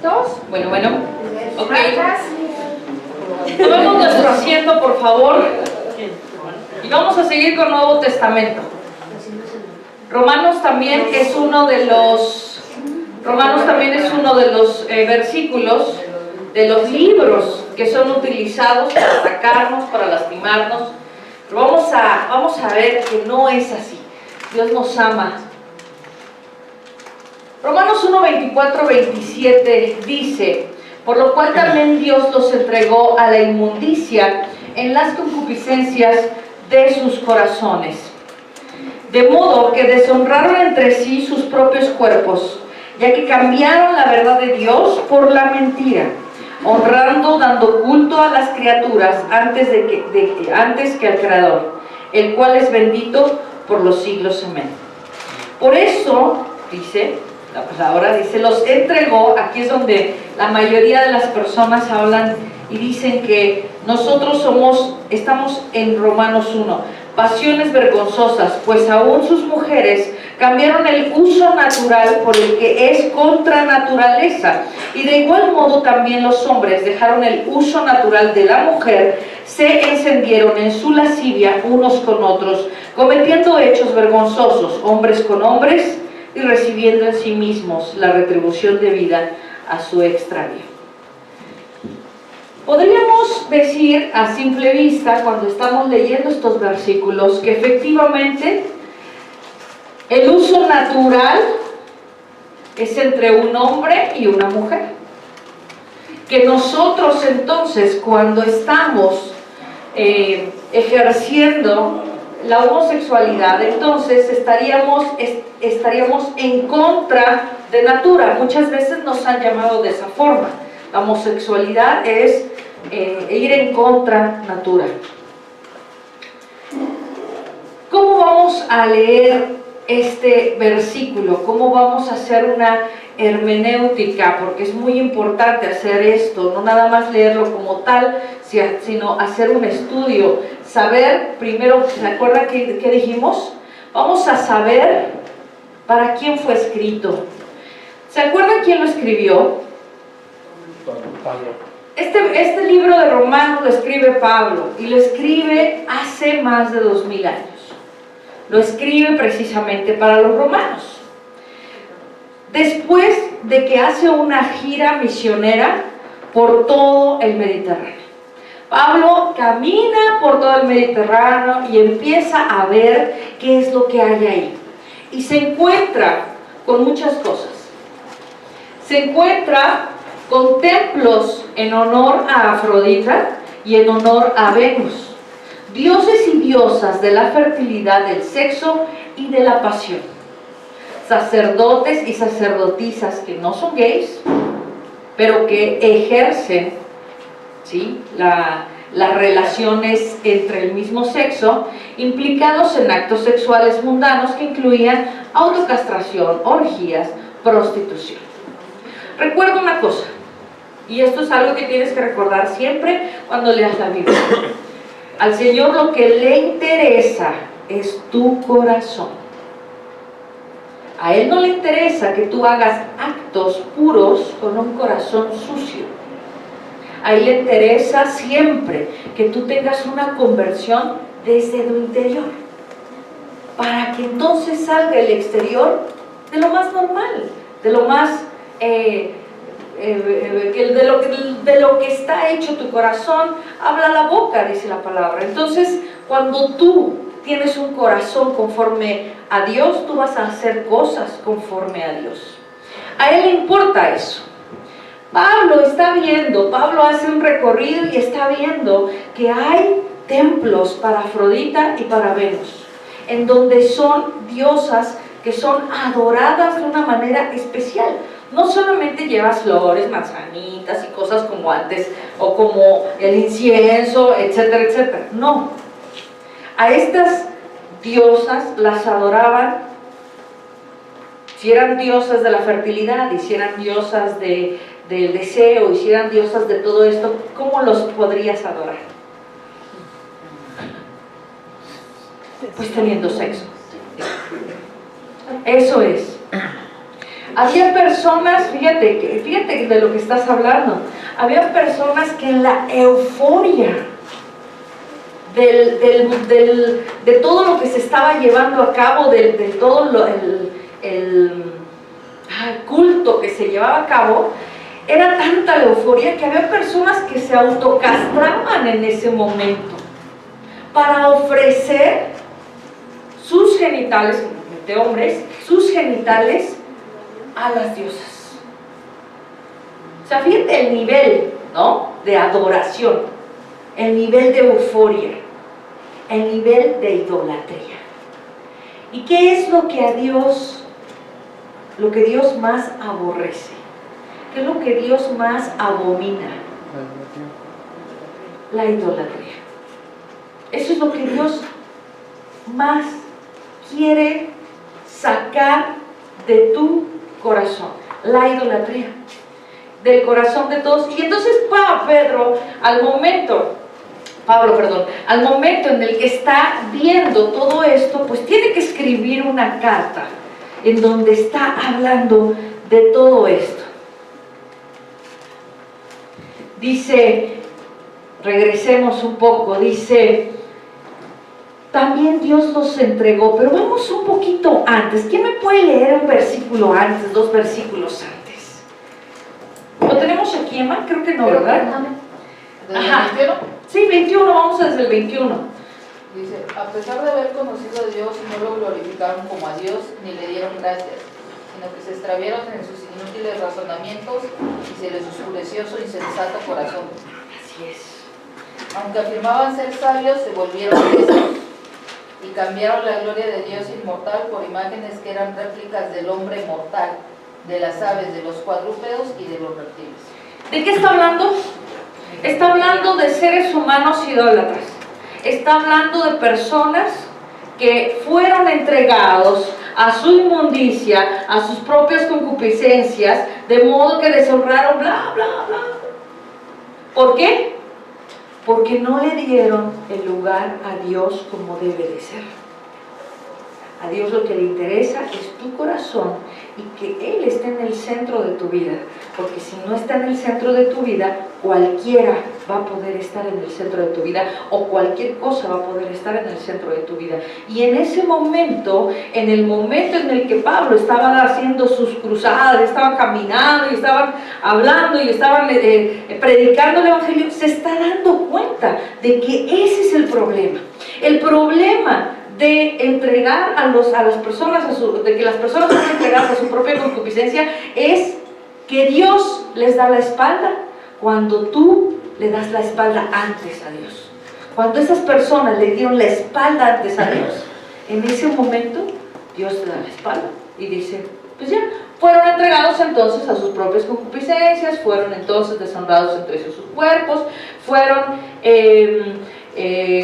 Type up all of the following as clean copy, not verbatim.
¿Listos? Bueno. Ok. Tomemos nuestro asiento, por favor. Y vamos a seguir con Nuevo Testamento. Romanos también es uno de los versículos de los libros que son utilizados para atacarnos, para lastimarnos. Pero vamos a ver que no es así. Dios nos ama. Romanos 1, 24, 27 dice: por lo cual también Dios los entregó a la inmundicia en las concupiscencias de sus corazones, de modo que deshonraron entre sí sus propios cuerpos, ya que cambiaron la verdad de Dios por la mentira, dando culto a las criaturas antes que al Creador, el cual es bendito por los siglos. Amén. Por eso, dice, la palabra dice, los entregó. Aquí es donde la mayoría de las personas hablan y dicen que nosotros estamos en Romanos 1, pasiones vergonzosas, pues aún sus mujeres cambiaron el uso natural por el que es contra naturaleza, y de igual modo también los hombres dejaron el uso natural de la mujer, se encendieron en su lascivia unos con otros, cometiendo hechos vergonzosos, hombres con hombres, y recibiendo en sí mismos la retribución debida a su extravío. Podríamos decir a simple vista, cuando estamos leyendo estos versículos, que efectivamente el uso natural es entre un hombre y una mujer. Que nosotros entonces, cuando estamos ejerciendo la homosexualidad, entonces estaríamos en contra de natura. Muchas veces nos han llamado de esa forma. La homosexualidad es ir en contra natura. ¿Cómo vamos a leer este versículo? ¿Cómo vamos a hacer una hermenéutica? Porque es muy importante hacer esto, no nada más leerlo como tal, sino hacer un estudio. Saber, primero, ¿se acuerdan qué dijimos? Vamos a saber para quién fue escrito. ¿Se acuerdan quién lo escribió? Pablo. Este libro de Romanos lo escribe Pablo, y lo escribe hace más de 2000 años. Lo escribe precisamente para los romanos. Después de que hace una gira misionera por todo el Mediterráneo. Pablo camina por todo el Mediterráneo y empieza a ver qué es lo que hay ahí. Y se encuentra con muchas cosas. Se encuentra con templos en honor a Afrodita y en honor a Venus, dioses y diosas de la fertilidad, del sexo y de la pasión, sacerdotes y sacerdotisas que no son gays, pero que ejercen, ¿sí?, las relaciones entre el mismo sexo, implicados en actos sexuales mundanos que incluían autocastración, orgías, prostitución. Recuerda una cosa, y esto es algo que tienes que recordar siempre cuando leas la Biblia. Al Señor lo que le interesa es tu corazón. A Él no le interesa que tú hagas actos puros con un corazón sucio. A Él le interesa siempre que tú tengas una conversión desde lo interior, para que entonces salga el exterior de lo más normal, de lo más de lo que está hecho tu corazón, habla la boca, dice la palabra. Entonces, cuando tú tienes un corazón conforme a Dios, tú vas a hacer cosas conforme a Dios. A Él le importa eso. Pablo hace un recorrido y está viendo que hay templos para Afrodita y para Venus, en donde son diosas que son adoradas de una manera especial. No solamente llevas flores, manzanitas y cosas como antes, o como el incienso, etcétera, etcétera. No. A estas diosas las adoraban, si eran diosas de la fertilidad, y si eran diosas del deseo, y si eran diosas de todo esto, ¿cómo los podrías adorar? Pues teniendo sexo. Eso es. Había personas, fíjate de lo que estás hablando, había personas que en la euforia de todo lo que se estaba llevando a cabo, de todo el culto que se llevaba a cabo, era tanta la euforia que había personas que se autocastraban en ese momento para ofrecer sus genitales, de hombres, sus genitales a las diosas. O sea, fíjate el nivel, ¿no?, de adoración, el nivel de euforia, el nivel de idolatría. ¿Y qué es lo que Dios más aborrece? ¿Qué es lo que Dios más abomina? La idolatría. Eso es lo que Dios más quiere sacar de tu corazón, la idolatría, del corazón de todos. Y entonces al momento en el que está viendo todo esto, pues tiene que escribir una carta en donde está hablando de todo esto. Dice, regresemos un poco, dice, también Dios los entregó, pero vamos un poquito antes. ¿Quién me puede leer un versículo antes, 2 versículos antes? ¿Lo tenemos aquí, Emma? Creo que no, ¿verdad? ¿Desde el 21? Sí, 21, vamos desde el 21. Dice, a pesar de haber conocido a Dios, no lo glorificaron como a Dios, ni le dieron gracias, sino que se extraviaron en sus inútiles razonamientos y se les oscureció su insensato corazón. Así es. Aunque afirmaban ser sabios, se volvieron necios y cambiaron la gloria de Dios inmortal por imágenes que eran réplicas del hombre mortal, de las aves, de los cuadrúpedos y de los reptiles. ¿De qué está hablando? Está hablando de seres humanos idólatras. Está hablando de personas que fueron entregados a su inmundicia, a sus propias concupiscencias, de modo que deshonraron, bla, bla, bla. ¿Por qué? Porque no le dieron el lugar a Dios como debe de ser. A Dios lo que le interesa es tu corazón y que Él esté en el centro de tu vida, porque si no está en el centro de tu vida, cualquiera va a poder estar en el centro de tu vida, o cualquier cosa va a poder estar en el centro de tu vida. Y en ese momento, en el momento en el que Pablo estaba haciendo sus cruzadas, estaba caminando y estaban hablando y estaban predicando el Evangelio, se está dando cuenta de que ese es el problema. El problema de entregar a las personas, de que las personas son entregadas a su propia concupiscencia, es que Dios les da la espalda cuando tú le das la espalda antes a Dios. Cuando esas personas le dieron la espalda antes a Dios, en ese momento Dios te da la espalda y dice, pues ya, fueron entregados entonces a sus propias concupiscencias, fueron entonces deshonrados entre sus cuerpos,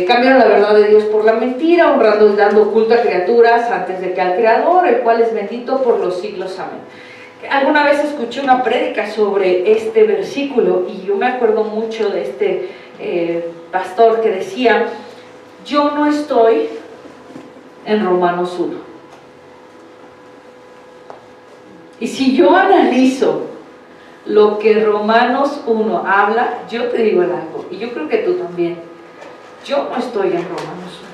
cambiaron la verdad de Dios por la mentira, honrando y dando culto a criaturas antes de que al Creador, el cual es bendito por los siglos. Amén. Alguna vez escuché una prédica sobre este versículo y yo me acuerdo mucho de este pastor que decía, yo no estoy en Romanos 1. Y si yo analizo lo que Romanos 1 habla, yo te digo algo, y yo creo que tú también, yo no estoy en Romanos 1.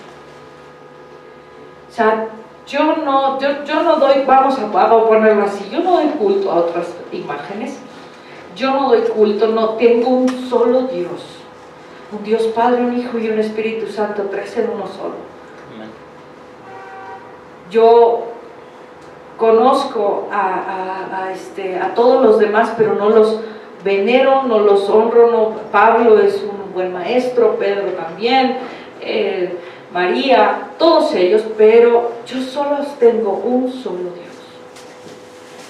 O sea, yo no doy, vamos a ponerlo así, yo no doy culto a otras imágenes, yo no doy culto, no tengo un solo Dios, un Dios Padre, un Hijo y un Espíritu Santo, 3 en uno solo. Yo conozco a todos los demás, pero no los venero, no los honro, no. Pablo es un buen maestro, Pedro también, María, todos ellos, pero yo solo tengo un solo Dios.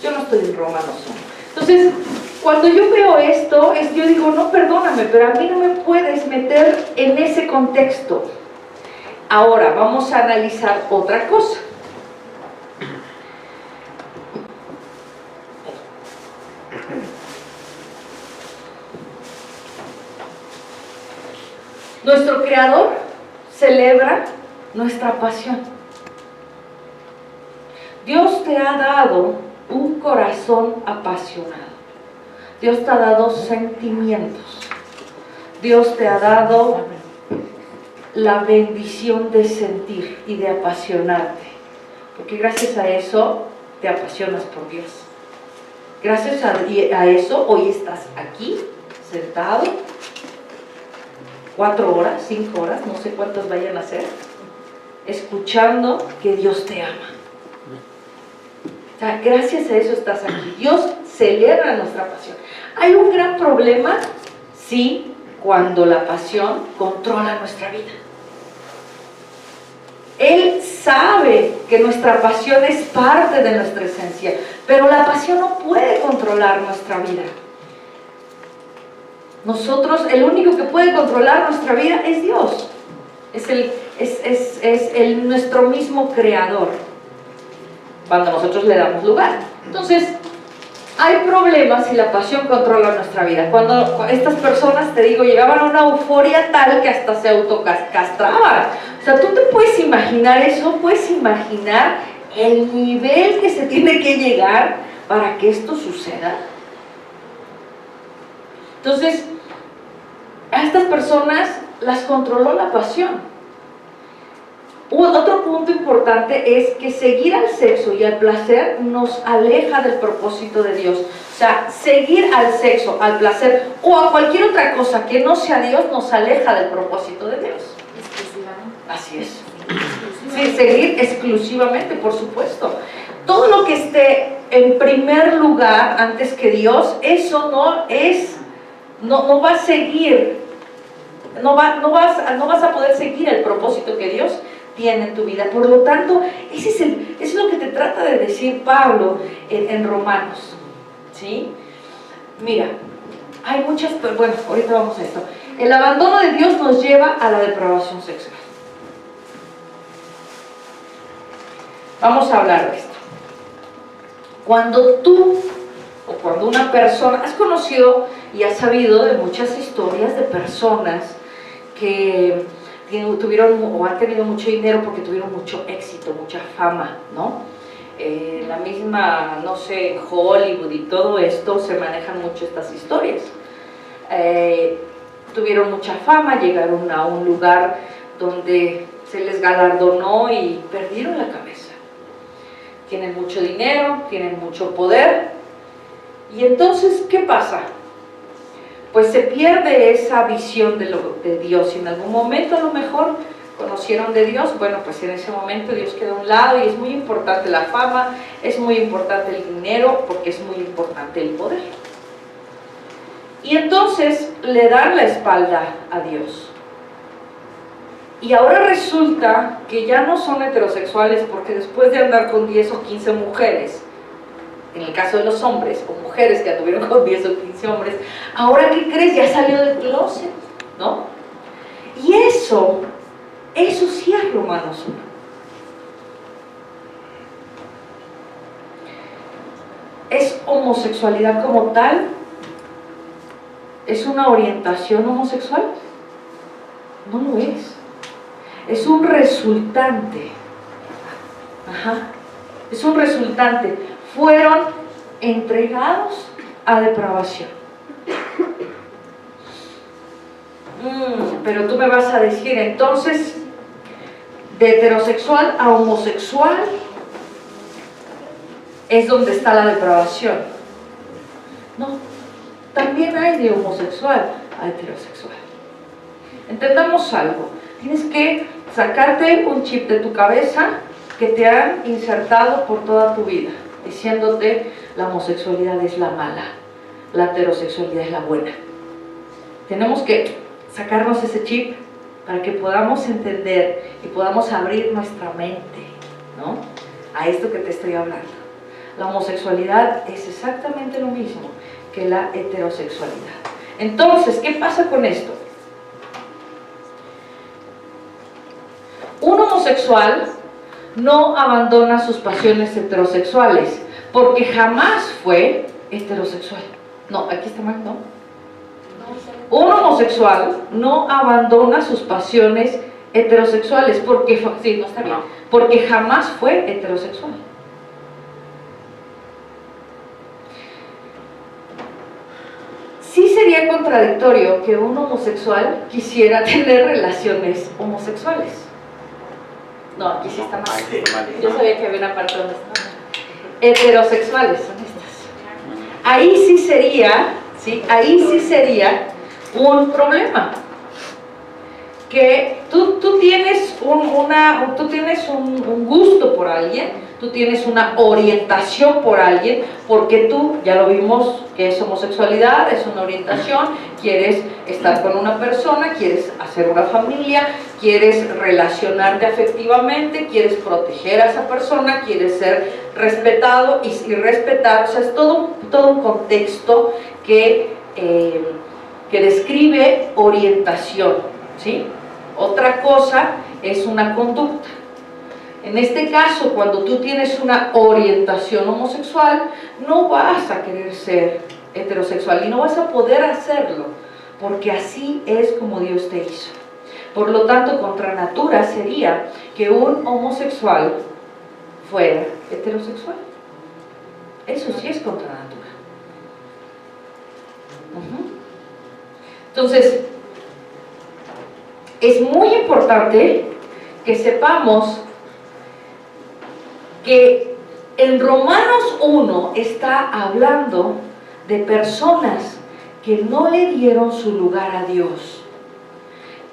Yo no estoy en Romanos 1. Entonces, cuando yo veo esto, yo digo, no, perdóname, pero a mí no me puedes meter en ese contexto. Ahora, vamos a analizar otra cosa. Nuestro Creador celebra nuestra pasión. Dios te ha dado un corazón apasionado. Dios te ha dado sentimientos. Dios te ha dado la bendición de sentir y de apasionarte. Porque gracias a eso te apasionas por Dios. Gracias a eso hoy estás aquí, sentado, 4 horas, 5 horas, no sé cuántas vayan a ser, escuchando que Dios te ama. O sea, gracias a eso estás aquí. Dios celebra nuestra pasión. Hay un gran problema, sí, cuando la pasión controla nuestra vida. Él sabe que nuestra pasión es parte de nuestra esencia, pero la pasión no puede controlar nuestra vida. Nosotros, el único que puede controlar nuestra vida es Dios. Es nuestro mismo creador, cuando nosotros le damos lugar. Entonces, hay problemas si la pasión controla nuestra vida. Cuando estas personas, te digo, llegaban a una euforia tal que hasta se autocastraban. O sea, tú te puedes imaginar eso, puedes imaginar el nivel que se tiene que llegar para que esto suceda. Entonces, a estas personas las controló la pasión. Otro punto importante es que seguir al sexo y al placer nos aleja del propósito de Dios. O sea, seguir al sexo, al placer o a cualquier otra cosa que no sea Dios nos aleja del propósito de Dios. Exclusivamente. Así es. Sí, seguir exclusivamente, por supuesto. Todo lo que esté en primer lugar antes que Dios, eso no va a seguir, no vas a poder seguir el propósito que Dios tiene en tu vida. Por lo tanto, eso es lo que te trata de decir Pablo en Romanos, ¿sí? Mira, hay muchas, bueno, ahorita vamos a esto. El abandono de Dios nos lleva a la depravación sexual. Vamos a hablar de esto. Cuando tú o cuando una persona, has conocido y has sabido de muchas historias de personas que tuvieron o han tenido mucho dinero porque tuvieron mucho éxito, mucha fama, ¿no? La misma, no sé, Hollywood y todo esto se manejan mucho estas historias. Tuvieron mucha fama, llegaron a un lugar donde se les galardonó y perdieron la cabeza. Tienen mucho dinero, tienen mucho poder, y entonces, ¿qué pasa? Pues se pierde esa visión de Dios, y en algún momento a lo mejor conocieron de Dios, bueno, pues en ese momento Dios queda a un lado, y es muy importante la fama, es muy importante el dinero, porque es muy importante el poder. Y entonces le dan la espalda a Dios. Y ahora resulta que ya no son heterosexuales, porque después de andar con 10 o 15 mujeres, en el caso de los hombres, o mujeres que anduvieron con 10 o 15 hombres, ahora, ¿qué crees? Ya salió del closet, ¿no? Y eso sí es Romanos 1. ¿Es homosexualidad como tal? ¿Es una orientación homosexual? No lo es. Es un resultante. Es un resultante. Fueron entregados a depravación. Pero tú me vas a decir, entonces, de heterosexual a homosexual es donde está la depravación. No, también hay de homosexual a heterosexual. Entendamos algo. Tienes que sacarte un chip de tu cabeza que te han insertado por toda tu vida, diciéndote la homosexualidad es la mala, la heterosexualidad es la buena. Tenemos que sacarnos ese chip para que podamos entender y podamos abrir nuestra mente, ¿no?, a esto que te estoy hablando. La homosexualidad es exactamente lo mismo que la heterosexualidad. Entonces, ¿qué pasa con esto? Un homosexual no abandona sus pasiones heterosexuales, porque jamás fue heterosexual. No, aquí está mal, ¿no? Un homosexual no abandona sus pasiones heterosexuales, porque, sí, no está bien, porque jamás fue heterosexual. sería contradictorio que un homosexual quisiera tener relaciones homosexuales. No, aquí sí está mal. Yo sabía que había una parte donde estaba. Heterosexuales son estas. Ahí sí sería, ¿sí? Ahí sí sería un problema. Que tú tienes un gusto por alguien, tú tienes una orientación por alguien, porque tú, ya lo vimos, que es homosexualidad, es una orientación, quieres estar con una persona, quieres hacer una familia, quieres relacionarte afectivamente, quieres proteger a esa persona, quieres ser respetado y respetar, o sea, es todo un contexto que describe orientación, ¿sí? Otra cosa es una conducta. En este caso, cuando tú tienes una orientación homosexual, no vas a querer ser heterosexual y no vas a poder hacerlo, porque así es como Dios te hizo. Por lo tanto, contra natura sería que un homosexual fuera heterosexual. Eso sí es contra natura. Entonces, es muy importante que sepamos que en Romanos 1 está hablando de personas que no le dieron su lugar a Dios,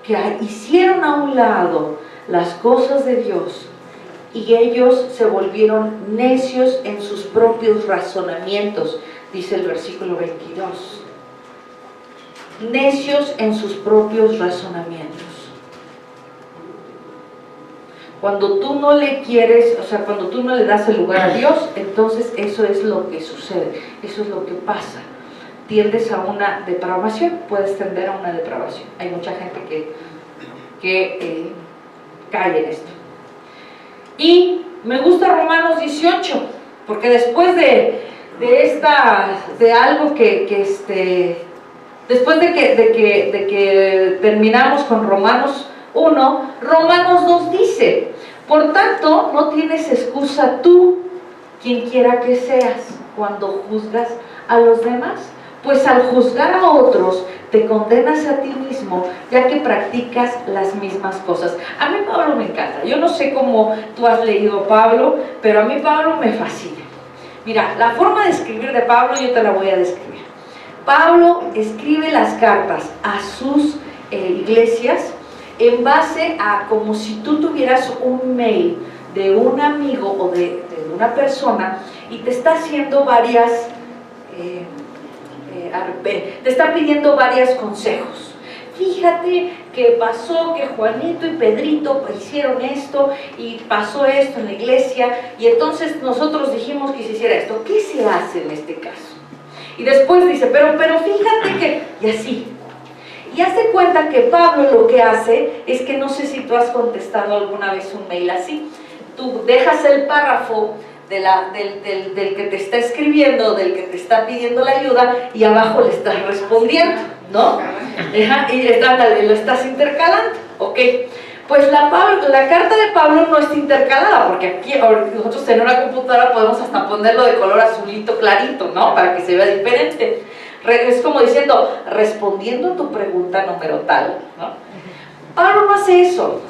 que hicieron a un lado las cosas de Dios y ellos se volvieron necios en sus propios razonamientos, dice el versículo 22. Necios en sus propios razonamientos. Cuando tú no le quieres, o sea, cuando tú no le das el lugar a Dios, entonces eso es lo que sucede, eso es lo que pasa. Tiendes a una depravación, puedes tender a una depravación. Hay mucha gente que cae en esto. Y me gusta Romanos 18, porque después después de que terminamos con Romanos 1, Romanos 2 dice: por tanto, no tienes excusa tú, quien quiera que seas, cuando juzgas a los demás, pues al juzgar a otros te condenas a ti mismo, ya que practicas las mismas cosas. A mí Pablo me encanta. Yo no sé cómo tú has leído Pablo, pero a mí Pablo me fascina. Mira, la forma de escribir de Pablo yo te la voy a describir. Pablo escribe las cartas a sus iglesias en base a como si tú tuvieras un mail de un amigo o de una persona y te está haciendo te está pidiendo varios consejos. Fíjate que pasó que Juanito y Pedrito hicieron esto y pasó esto en la iglesia y entonces nosotros dijimos que se hiciera esto. ¿Qué se hace en este caso? Y después dice, pero fíjate que... y así. Y haz de cuenta que Pablo lo que hace es que, no sé si tú has contestado alguna vez un mail así, tú dejas el párrafo del que te está escribiendo, del que te está pidiendo la ayuda, y abajo le estás respondiendo, ¿no? Y lo estás intercalando, ¿ok? Pues la carta de Pablo no está intercalada, porque aquí nosotros en una computadora podemos hasta ponerlo de color azulito clarito, ¿no? Para que se vea diferente. Es como diciendo, respondiendo a tu pregunta número tal, ¿no? Pablo no hace eso.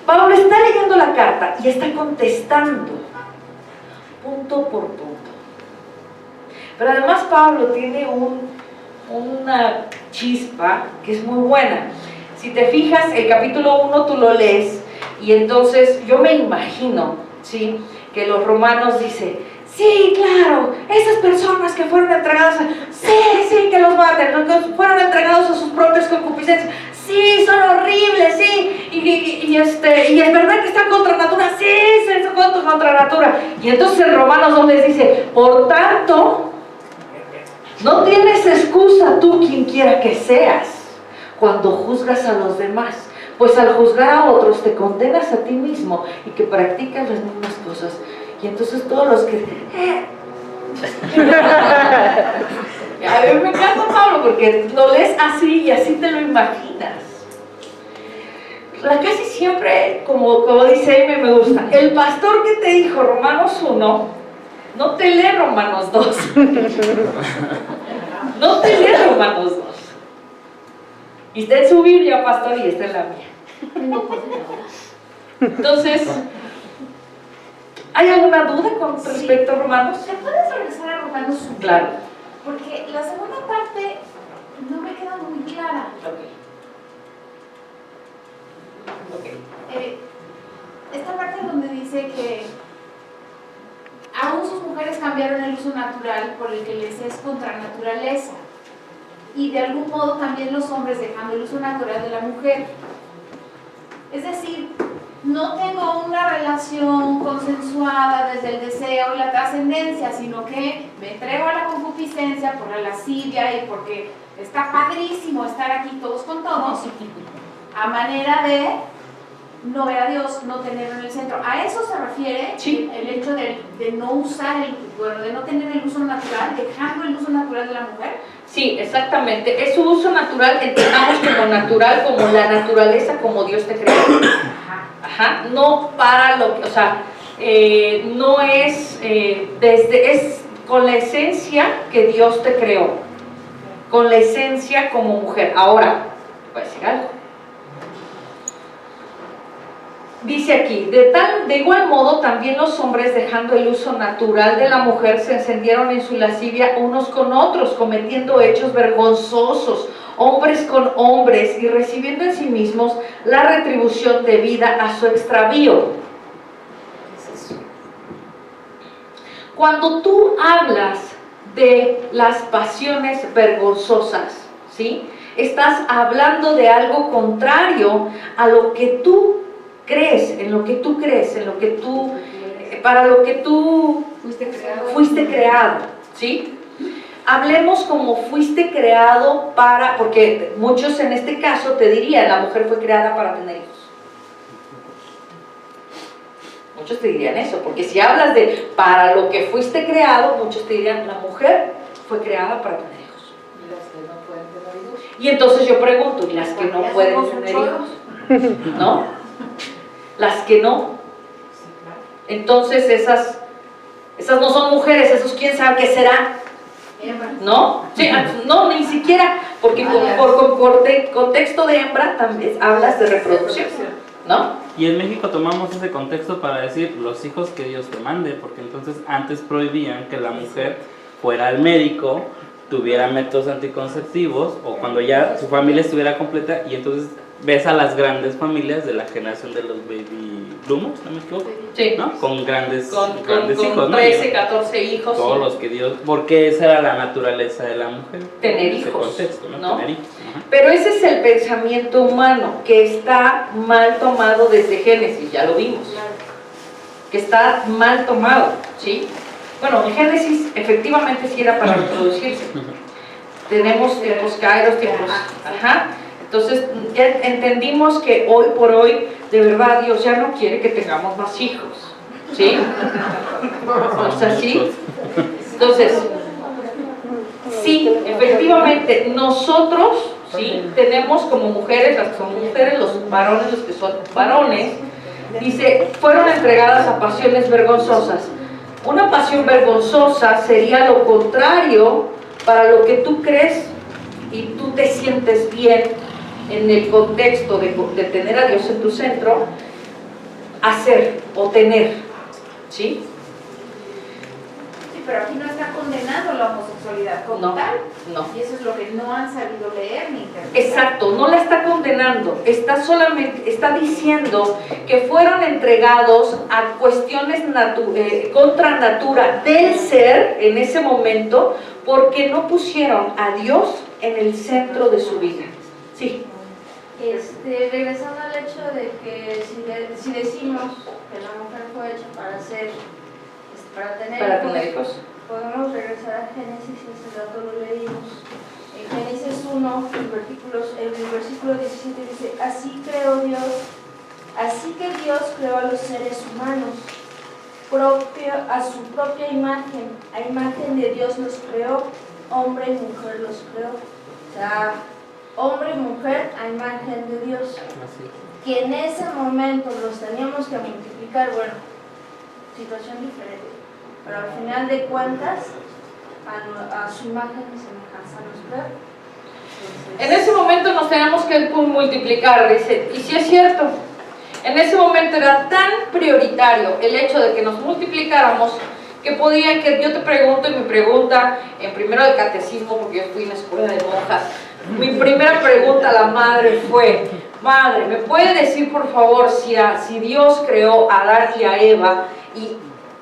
Pablo está leyendo la carta y está contestando punto por punto. Pero además Pablo tiene una chispa que es muy buena. Si te fijas, el capítulo 1 tú lo lees y entonces yo me imagino, ¿sí?, que los romanos dicen: sí, claro, esas personas que fueron entregadas sí, que los maten, que fueron entregados a sus propias concupiscencias, sí, son horribles, sí, y es verdad que están contra natura, sí, están contra natura. Y entonces en Romanos 2 les dice: por tanto, no tienes excusa tú, quien quiera que seas, cuando juzgas a los demás, pues al juzgar a otros te condenas a ti mismo y que practicas las mismas cosas. Y entonces todos los que... A mí me encanta Pablo porque lo lees así y así te lo imaginas. Casi siempre, como dice Amy, me gusta. El pastor que te dijo Romanos 1, no te lee Romanos 2. No te lee Romanos 2. Y está en su Biblia, pastor, y está en la mía. Tengo poder ahora. Entonces, ¿hay alguna duda con respecto a Romanos? ¿Te puedes regresar a Romanos 1? Claro. Porque la segunda parte no me queda muy clara. Esta parte donde dice que aún sus mujeres cambiaron el uso natural por el que les es contra naturaleza. Y de algún modo también los hombres dejando el uso natural de la mujer. Es decir, no tengo una relación consensuada desde el deseo y la trascendencia, sino que me entrego a la concupiscencia por la lascivia y porque está padrísimo estar aquí todos con todos, a manera de no ver a Dios, no tenerlo en el centro. ¿A eso se refiere el hecho de no usar, de no tener el uso natural, dejando el uso natural de la mujer? Sí, exactamente. Es su uso natural, entendamos como natural, como la naturaleza, como Dios te creó. Ajá. No para lo que, o sea, no es es con la esencia que Dios te creó, con la esencia como mujer. Ahora, voy a decir algo. Dice aquí, de igual modo también los hombres, dejando el uso natural de la mujer, se encendieron en su lascivia unos con otros, cometiendo hechos vergonzosos, hombres con hombres, y recibiendo en sí mismos la retribución debida a su extravío. ¿Qué es eso? Cuando tú hablas de las pasiones vergonzosas, ¿sí? Estás hablando de algo contrario a lo que tú crees, en lo que tú crees, en lo que tú, para lo que tú fuiste creado, ¿sí? Hablemos como fuiste creado para, porque muchos en este caso te dirían, la mujer fue creada para tener hijos. Muchos te dirían eso, porque si hablas de para lo que fuiste creado, muchos te dirían, la mujer fue creada para tener hijos. Y las que no pueden tener hijos. Y entonces yo pregunto, ¿y las que no pueden tener hijos? ¿No? Las que no. Entonces esas no son mujeres, esos quién sabe qué será. ¿No? Sí, no, ni siquiera, porque por contexto de hembra también hablas de reproducción, ¿no? Y en México tomamos ese contexto para decir los hijos que Dios te mande, porque entonces antes prohibían que la mujer fuera al médico, tuviera métodos anticonceptivos, o cuando ya su familia estuviera completa, y entonces ves a las grandes familias de la generación de los baby boomers, ¿no me equivoco? Sí. ¿No? Con grandes Con hijos, 13, ¿no? 14 hijos. Todos los que Dios, porque esa era la naturaleza de la mujer. Tener en ese hijos, contexto, ¿no? ¿no? Tener hijos. Ajá. Pero ese es el pensamiento humano que está mal tomado desde Génesis, ya lo vimos. Que está mal tomado, ¿sí? Bueno, en Génesis efectivamente sí era para reproducirse. Tenemos tiempos kairos, tiempos... Ajá. Entonces ya entendimos que hoy por hoy, de verdad, Dios ya no quiere que tengamos más hijos, ¿sí? O sea, ¿sí? Entonces, sí, efectivamente, nosotros, ¿sí? Tenemos como mujeres, las que son mujeres, los varones, los que son varones, dice, fueron entregadas a pasiones vergonzosas. Una pasión vergonzosa sería lo contrario para lo que tú crees y tú te sientes bien en el contexto de tener a Dios en tu centro, hacer o tener, ¿sí? Sí, pero aquí no está condenando la homosexualidad como tal. No. Y eso es lo que no han sabido leer ni interpretar. Exacto, no la está condenando, está diciendo que fueron entregados a cuestiones contra natura del ser en ese momento, porque no pusieron a Dios en el centro de su vida. Sí. Regresando al hecho de que si decimos que la mujer fue hecha para tener hijos, podemos regresar a Génesis, ese dato lo leímos. En Génesis 1, el versículo 17 dice, así que Dios creó a los seres humanos, a su propia imagen, a imagen de Dios los creó, hombre y mujer los creó. O sea, hombre y mujer a imagen de Dios. Que en ese momento los teníamos que multiplicar, bueno, situación diferente, pero al final de cuentas, a su imagen y semejanza nos creó. En ese momento nos tenemos que que multiplicar, dice, y si es cierto, en ese momento era tan prioritario el hecho de que nos multiplicáramos que podía, que yo te pregunto y mi pregunta en primero de catecismo, porque yo fui en la escuela de monjas, mi primera pregunta a la madre fue: madre, ¿me puede decir por favor si Dios creó a Adán y a Eva y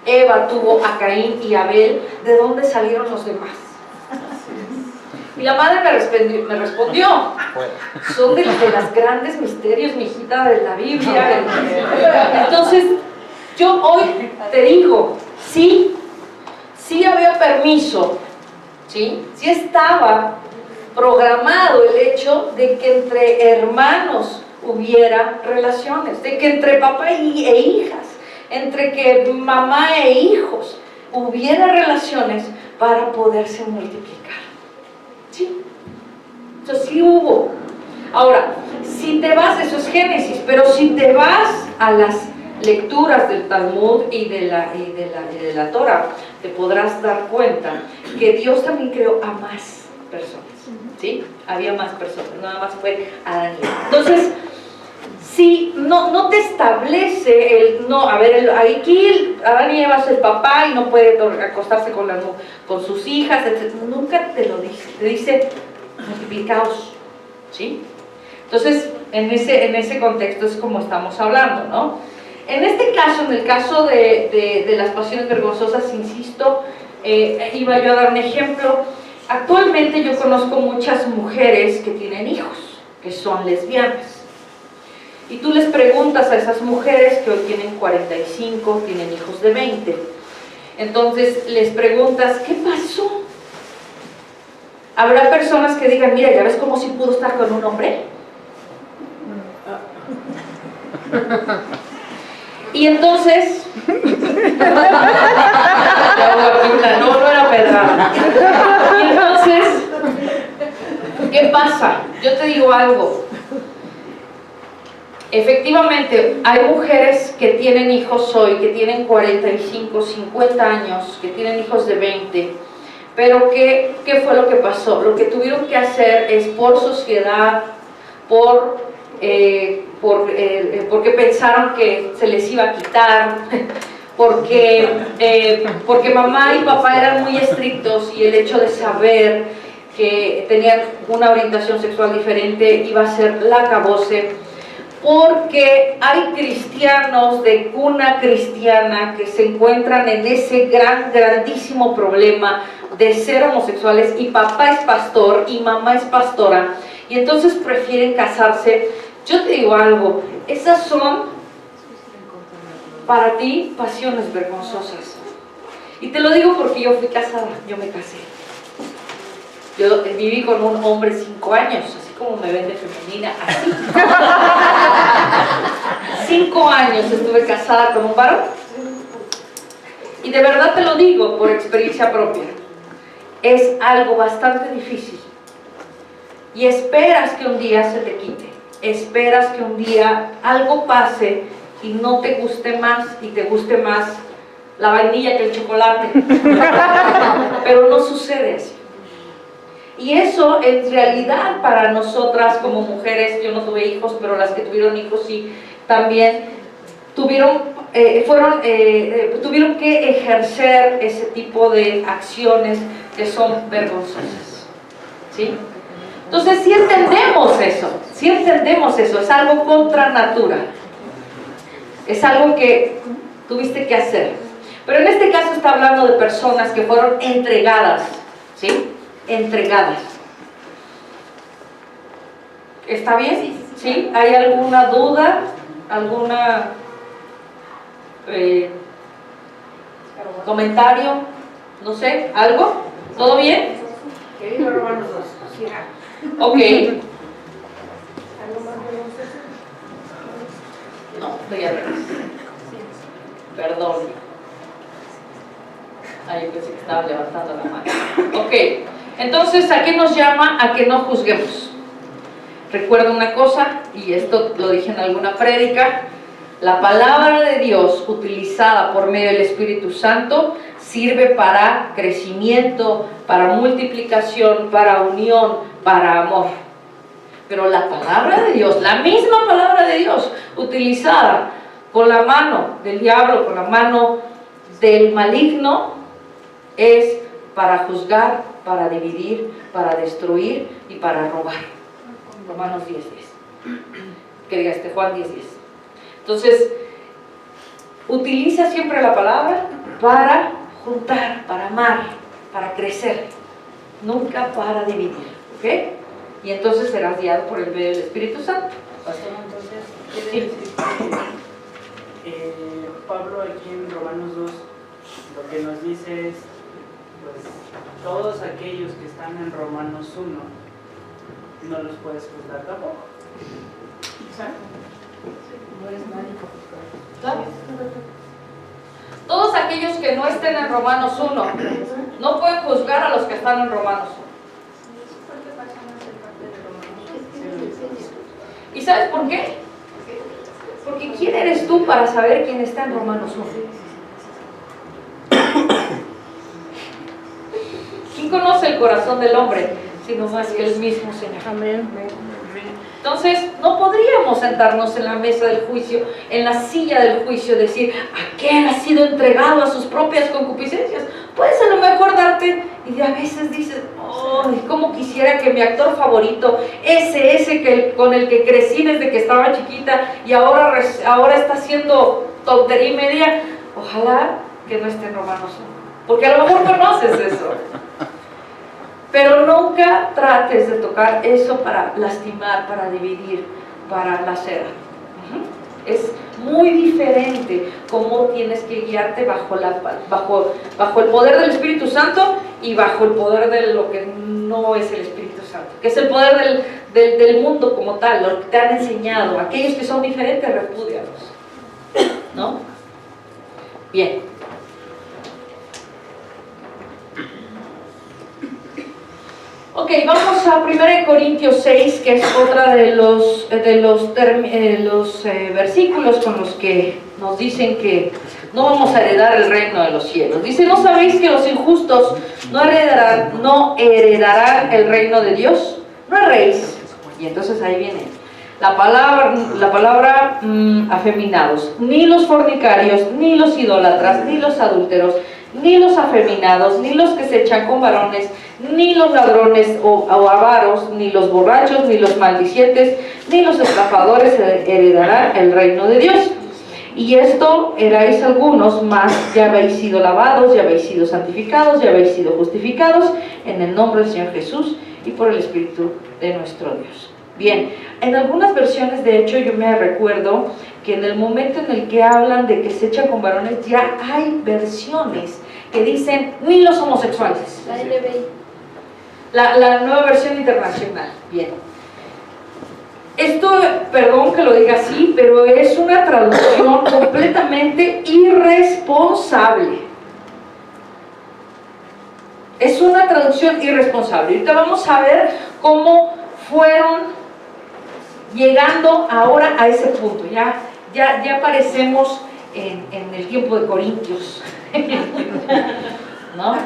Eva tuvo a Caín y Abel, ¿de dónde salieron los demás? Y la madre me respondió, son de los grandes misterios, mijita, de la Biblia. Entonces, yo hoy te digo, sí había permiso, sí estaba programado el hecho de que entre hermanos hubiera relaciones, de que entre papá e hijas, entre que mamá e hijos hubiera relaciones para poderse multiplicar. Sí, eso sí hubo. Ahora, si te vas, eso es Génesis, pero si te vas a las lecturas del Talmud y de la Torah, te podrás dar cuenta que Dios también creó a más personas, ¿sí? Había más personas, nada más fue Adán y Eva. Entonces, si no te establece aquí Adán y Eva es el papá y no puede acostarse con sus hijas, etc. Nunca te lo dice, te dice multiplicaos, ¿sí? Entonces, en ese contexto es como estamos hablando, ¿no? En este caso, en el caso de las pasiones vergonzosas, insisto, iba yo a dar un ejemplo. Actualmente yo conozco muchas mujeres que tienen hijos, que son lesbianas. Y tú les preguntas a esas mujeres que hoy tienen 45, tienen hijos de 20. Entonces les preguntas, ¿qué pasó? Habrá personas que digan, mira, ¿ya ves cómo sí pudo estar con un hombre? Y entonces, no era pedrada. Y entonces, ¿qué pasa? Yo te digo algo. Efectivamente, hay mujeres que tienen hijos hoy, que tienen 45, 50 años, que tienen hijos de 20, pero ¿qué fue lo que pasó? Lo que tuvieron que hacer es por sociedad, porque pensaron que se les iba a quitar, porque mamá y papá eran muy estrictos y el hecho de saber que tenían una orientación sexual diferente iba a ser la acabose, porque hay cristianos de cuna cristiana que se encuentran en ese grandísimo problema de ser homosexuales y papá es pastor y mamá es pastora y entonces prefieren casarse. Yo te digo algo, esas son para ti pasiones vergonzosas. Y te lo digo porque yo fui casada, yo me casé. Yo viví con un hombre 5 años, así como me ven de femenina, así. 5 años estuve casada con un varón. Y de verdad te lo digo por experiencia propia. Es algo bastante difícil. Y esperas que un día se te quite. Esperas que un día algo pase y no te guste más y te guste más la vainilla que el chocolate. Pero no sucede así. Y eso en realidad para nosotras como mujeres, yo no tuve hijos, pero las que tuvieron hijos sí, también tuvieron que ejercer ese tipo de acciones que son vergonzosas, ¿sí? Entonces sí entendemos eso, es algo contra natura, es algo que tuviste que hacer. Pero en este caso está hablando de personas que fueron entregadas, ¿sí? Entregadas. ¿Está bien? ¿Sí? ¿Hay alguna duda? ¿Alguna comentario? No sé, ¿algo? ¿Todo bien? Ok. No, estoy al revés. Perdón. Yo pensé que estaba levantando la mano. Ok. Entonces, ¿a qué nos llama? A que no juzguemos. Recuerda una cosa, y esto lo dije en alguna prédica, la palabra de Dios utilizada por medio del Espíritu Santo sirve para crecimiento, para multiplicación, para unión, para amor. Pero la palabra de Dios, la misma palabra de Dios, utilizada con la mano del diablo, con la mano del maligno, es para juzgar, para dividir, para destruir y para robar. Romanos 10:10. Que diga Juan 10:10. Entonces, utiliza siempre la palabra para juntar, para amar, para crecer, nunca para dividir, ¿ok? Y entonces serás guiado por el medio del Espíritu Santo. Pastor, entonces, quiere Sí. decir que Pablo aquí en Romanos 2 lo que nos dice es, pues, todos aquellos que están en Romanos 1 no los puedes juzgar tampoco. Exacto. No eres nadie para juzgar. ¿Claro? Todos aquellos que no estén en Romanos 1 no pueden juzgar a los que están en Romanos 1. ¿Y sabes por qué? Porque ¿quién eres tú para saber quién está en Romanos 1? ¿Quién conoce el corazón del hombre sino más que el mismo Señor? Amén. Entonces, no podríamos sentarnos en la mesa del juicio, en la silla del juicio, decir, aquel ha sido entregado a sus propias concupiscencias. Puedes a lo mejor darte, y a veces dices, oh, cómo quisiera que mi actor favorito, ese con el que crecí desde que estaba chiquita y ahora está haciendo tontería y media, ojalá que no esté en Romanos 1, porque a lo mejor conoces eso. Pero nunca trates de tocar eso para lastimar, para dividir, para lacerar. Es muy diferente cómo tienes que guiarte bajo el poder del Espíritu Santo y bajo el poder de lo que no es el Espíritu Santo, que es el poder del mundo como tal, lo que te han enseñado. Aquellos que son diferentes, repúdialos, ¿no? Bien. Ok, vamos a 1 Corintios 6, que es otra de los versículos con los que nos dicen que no vamos a heredar el reino de los cielos. Dice, ¿no sabéis que los injustos no heredarán el reino de Dios? No erréis. Y entonces ahí viene la palabra afeminados, ni los fornicarios, ni los idólatras, ni los adúlteros, ni los afeminados, ni los que se echan con varones, ni los ladrones o avaros, ni los borrachos, ni los maldicientes, ni los estafadores heredarán el reino de Dios. Y esto erais algunos, mas ya habéis sido lavados, ya habéis sido santificados, ya habéis sido justificados en el nombre del Señor Jesús y por el Espíritu de nuestro Dios. Bien, en algunas versiones, de hecho, yo me recuerdo que en el momento en el que hablan de que se echan con varones, ya hay versiones que dicen ni los homosexuales. La NBI. La nueva versión internacional. Bien. Esto, perdón que lo diga así, pero es una traducción completamente irresponsable. Es una traducción irresponsable. Ahorita vamos a ver cómo fueron llegando ahora a ese punto. Ya aparecemos en el tiempo de Corintios. ¿No?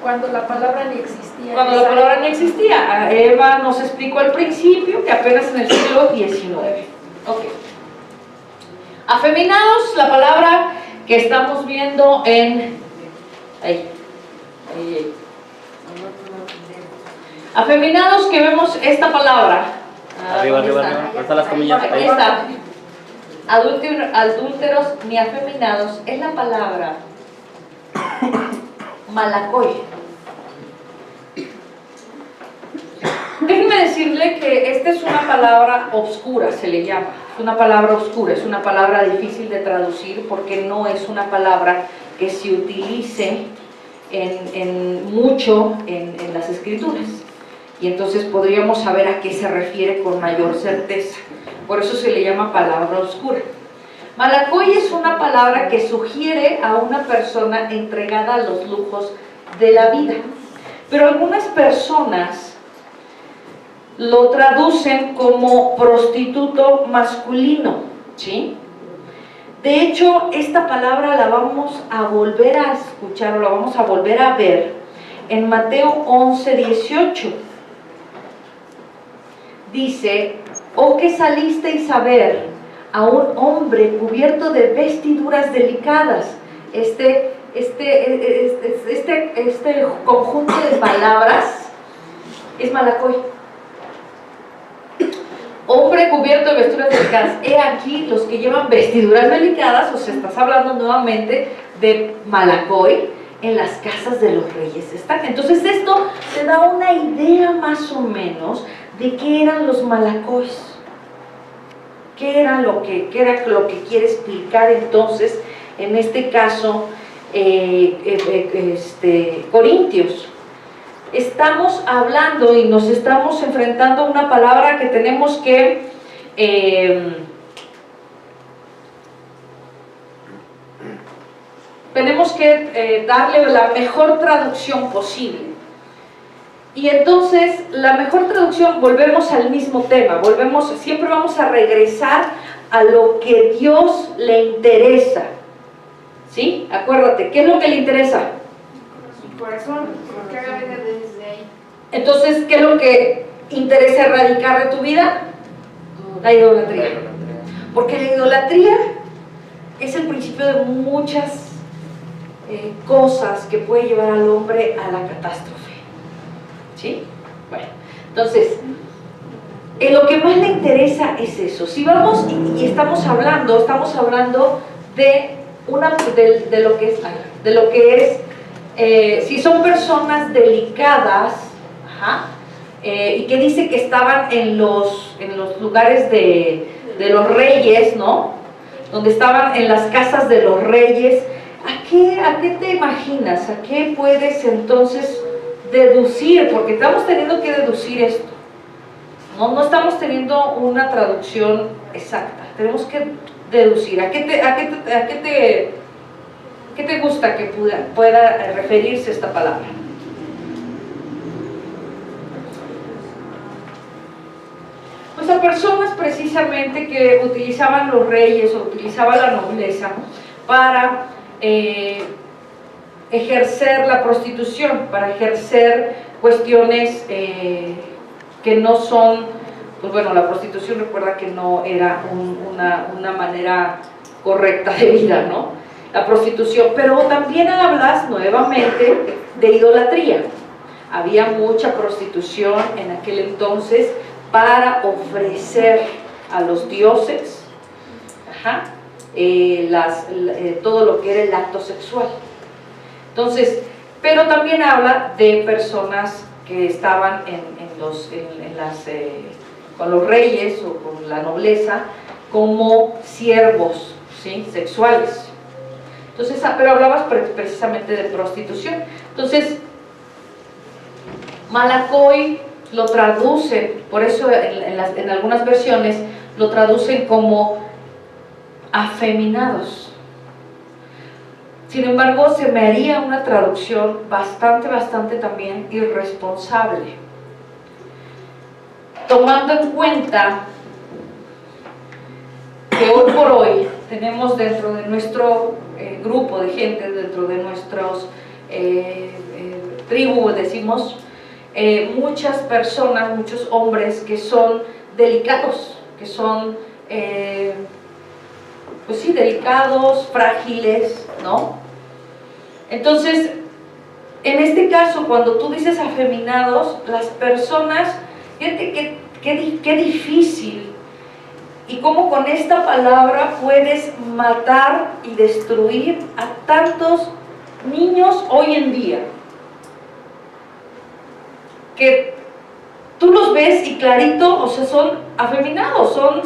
Cuando la palabra ni existía. Cuando la palabra ni existía. Eva nos explicó al principio que apenas en el siglo XIX. Ok. Afeminados, la palabra que estamos viendo en... Ahí. Afeminados, que vemos esta palabra. Arriba, ¿dónde arriba, está? arriba. Está las comillas. Aquí está. Adúlteros ni afeminados es la palabra malacoy. Déjeme decirle que esta es una palabra obscura, se le llama. Es una palabra oscura, es una palabra difícil de traducir porque no es una palabra que se utilice mucho en las escrituras. Y entonces podríamos saber a qué se refiere con mayor certeza. Por eso se le llama palabra oscura. Malacoy es una palabra que sugiere a una persona entregada a los lujos de la vida. Pero algunas personas lo traducen como prostituto masculino, ¿sí? De hecho, esta palabra la vamos a volver a escuchar o la vamos a volver a ver en Mateo 11:18. dice, ¿o que salisteis a ver a un hombre cubierto de vestiduras delicadas? Este conjunto de palabras es Malacoy. Hombre cubierto de vestiduras delicadas. He aquí los que llevan vestiduras delicadas, o sea, estás hablando nuevamente de Malacoy en las casas de los reyes. Entonces esto te da una idea más o menos de qué eran los Malacoys. ¿Qué era lo que quiere explicar entonces, en este caso, Corintios? Estamos hablando y nos estamos enfrentando a una palabra que tenemos que darle la mejor traducción posible. Y entonces, la mejor traducción, volvemos al mismo tema, siempre vamos a regresar a lo que Dios le interesa. ¿Sí? Acuérdate, ¿qué es lo que le interesa? Su corazón, porque haga vida desde ahí. Entonces, ¿qué es lo que interesa erradicar de tu vida? La idolatría. Porque la idolatría es el principio de muchas cosas que puede llevar al hombre a la catástrofe. ¿Sí? Bueno, entonces, lo que más le interesa es eso. Si vamos y estamos hablando de lo que es, si son personas delicadas, y que dice que estaban en los lugares de los reyes, ¿no? Donde estaban en las casas de los reyes. ¿A qué te imaginas? ¿A qué puedes entonces deducir? Porque estamos teniendo que deducir esto. No estamos teniendo una traducción exacta. Tenemos que deducir. ¿A qué te gusta que pueda referirse esta palabra? Pues a personas precisamente que utilizaban los reyes o utilizaban la nobleza para ejercer la prostitución, para ejercer cuestiones que no son, pues bueno, la prostitución, recuerda que no era una manera correcta de vida, ¿no? La prostitución, pero también hablas nuevamente de idolatría. Había mucha prostitución en aquel entonces para ofrecer a los dioses todo lo que era el acto sexual. Entonces, pero también habla de personas que estaban con los reyes o con la nobleza como siervos, ¿sí? Sexuales. Entonces, pero hablabas precisamente de prostitución. Entonces, Malacoy lo traducen, por eso en algunas versiones lo traducen como afeminados. Sin embargo, se me haría una traducción bastante también irresponsable, tomando en cuenta que hoy por hoy tenemos dentro de nuestro grupo de gente, dentro de nuestros tribu, decimos, muchas personas, muchos hombres que son delicados, que son pues sí, delicados, frágiles, ¿no? Entonces, en este caso, cuando tú dices afeminados, las personas, fíjate qué difícil, y cómo con esta palabra puedes matar y destruir a tantos niños hoy en día, que tú los ves y clarito, o sea, son afeminados, son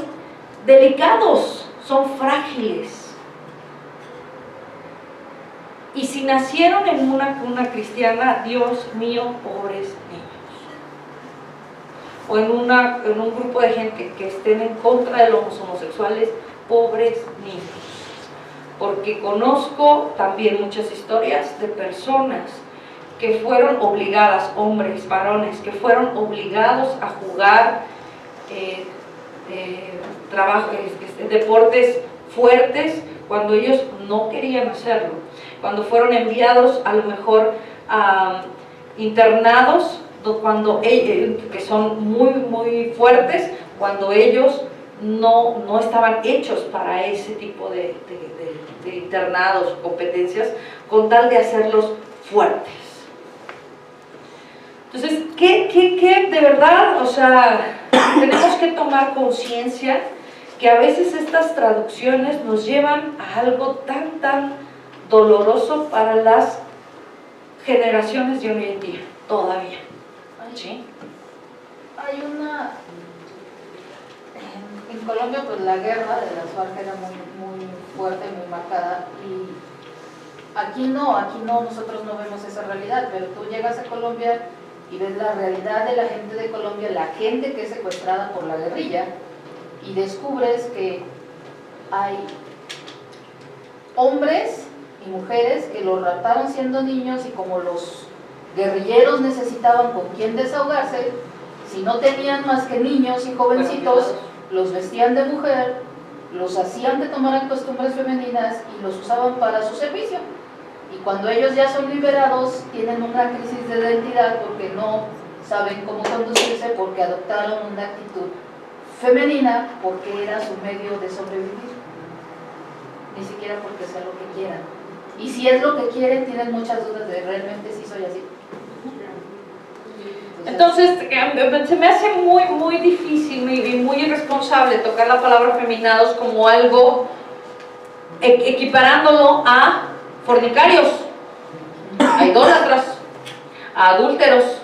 delicados, son frágiles. Y si nacieron en una cuna cristiana, Dios mío, pobres niños. O en un grupo de gente que estén en contra de los homosexuales, pobres niños. Porque conozco también muchas historias de personas que fueron obligadas, hombres, varones, que fueron obligados a jugar deportes fuertes cuando ellos no querían hacerlo, cuando fueron enviados a lo mejor a internados que son muy fuertes, cuando ellos no estaban hechos para ese tipo de internados, competencias, con tal de hacerlos fuertes. Entonces, ¿qué de verdad? O sea, tenemos que tomar conciencia que a veces estas traducciones nos llevan a algo tan doloroso para las generaciones de hoy en día, todavía. ¿Sí? Hay una... En Colombia, pues la guerra de las FARC era muy fuerte, muy marcada, y aquí no, nosotros no vemos esa realidad, pero tú llegas a Colombia y ves la realidad de la gente de Colombia, la gente que es secuestrada por la guerrilla, y descubres que hay hombres y mujeres que los raptaron siendo niños, y como los guerrilleros necesitaban con quién desahogarse, si no tenían más que niños y jovencitos, los vestían de mujer, los hacían que tomaran costumbres femeninas y los usaban para su servicio. Y cuando ellos ya son liberados, tienen una crisis de identidad porque no saben cómo conducirse, porque adoptaron una actitud femenina, porque era su medio de sobrevivir, ni siquiera porque sea lo que quieran. Y si es lo que quieren, tienen muchas dudas de realmente si soy así. Entonces, se me hace muy difícil y muy irresponsable tocar la palabra feminados como algo equiparándolo a fornicarios, a idólatras, a adúlteros,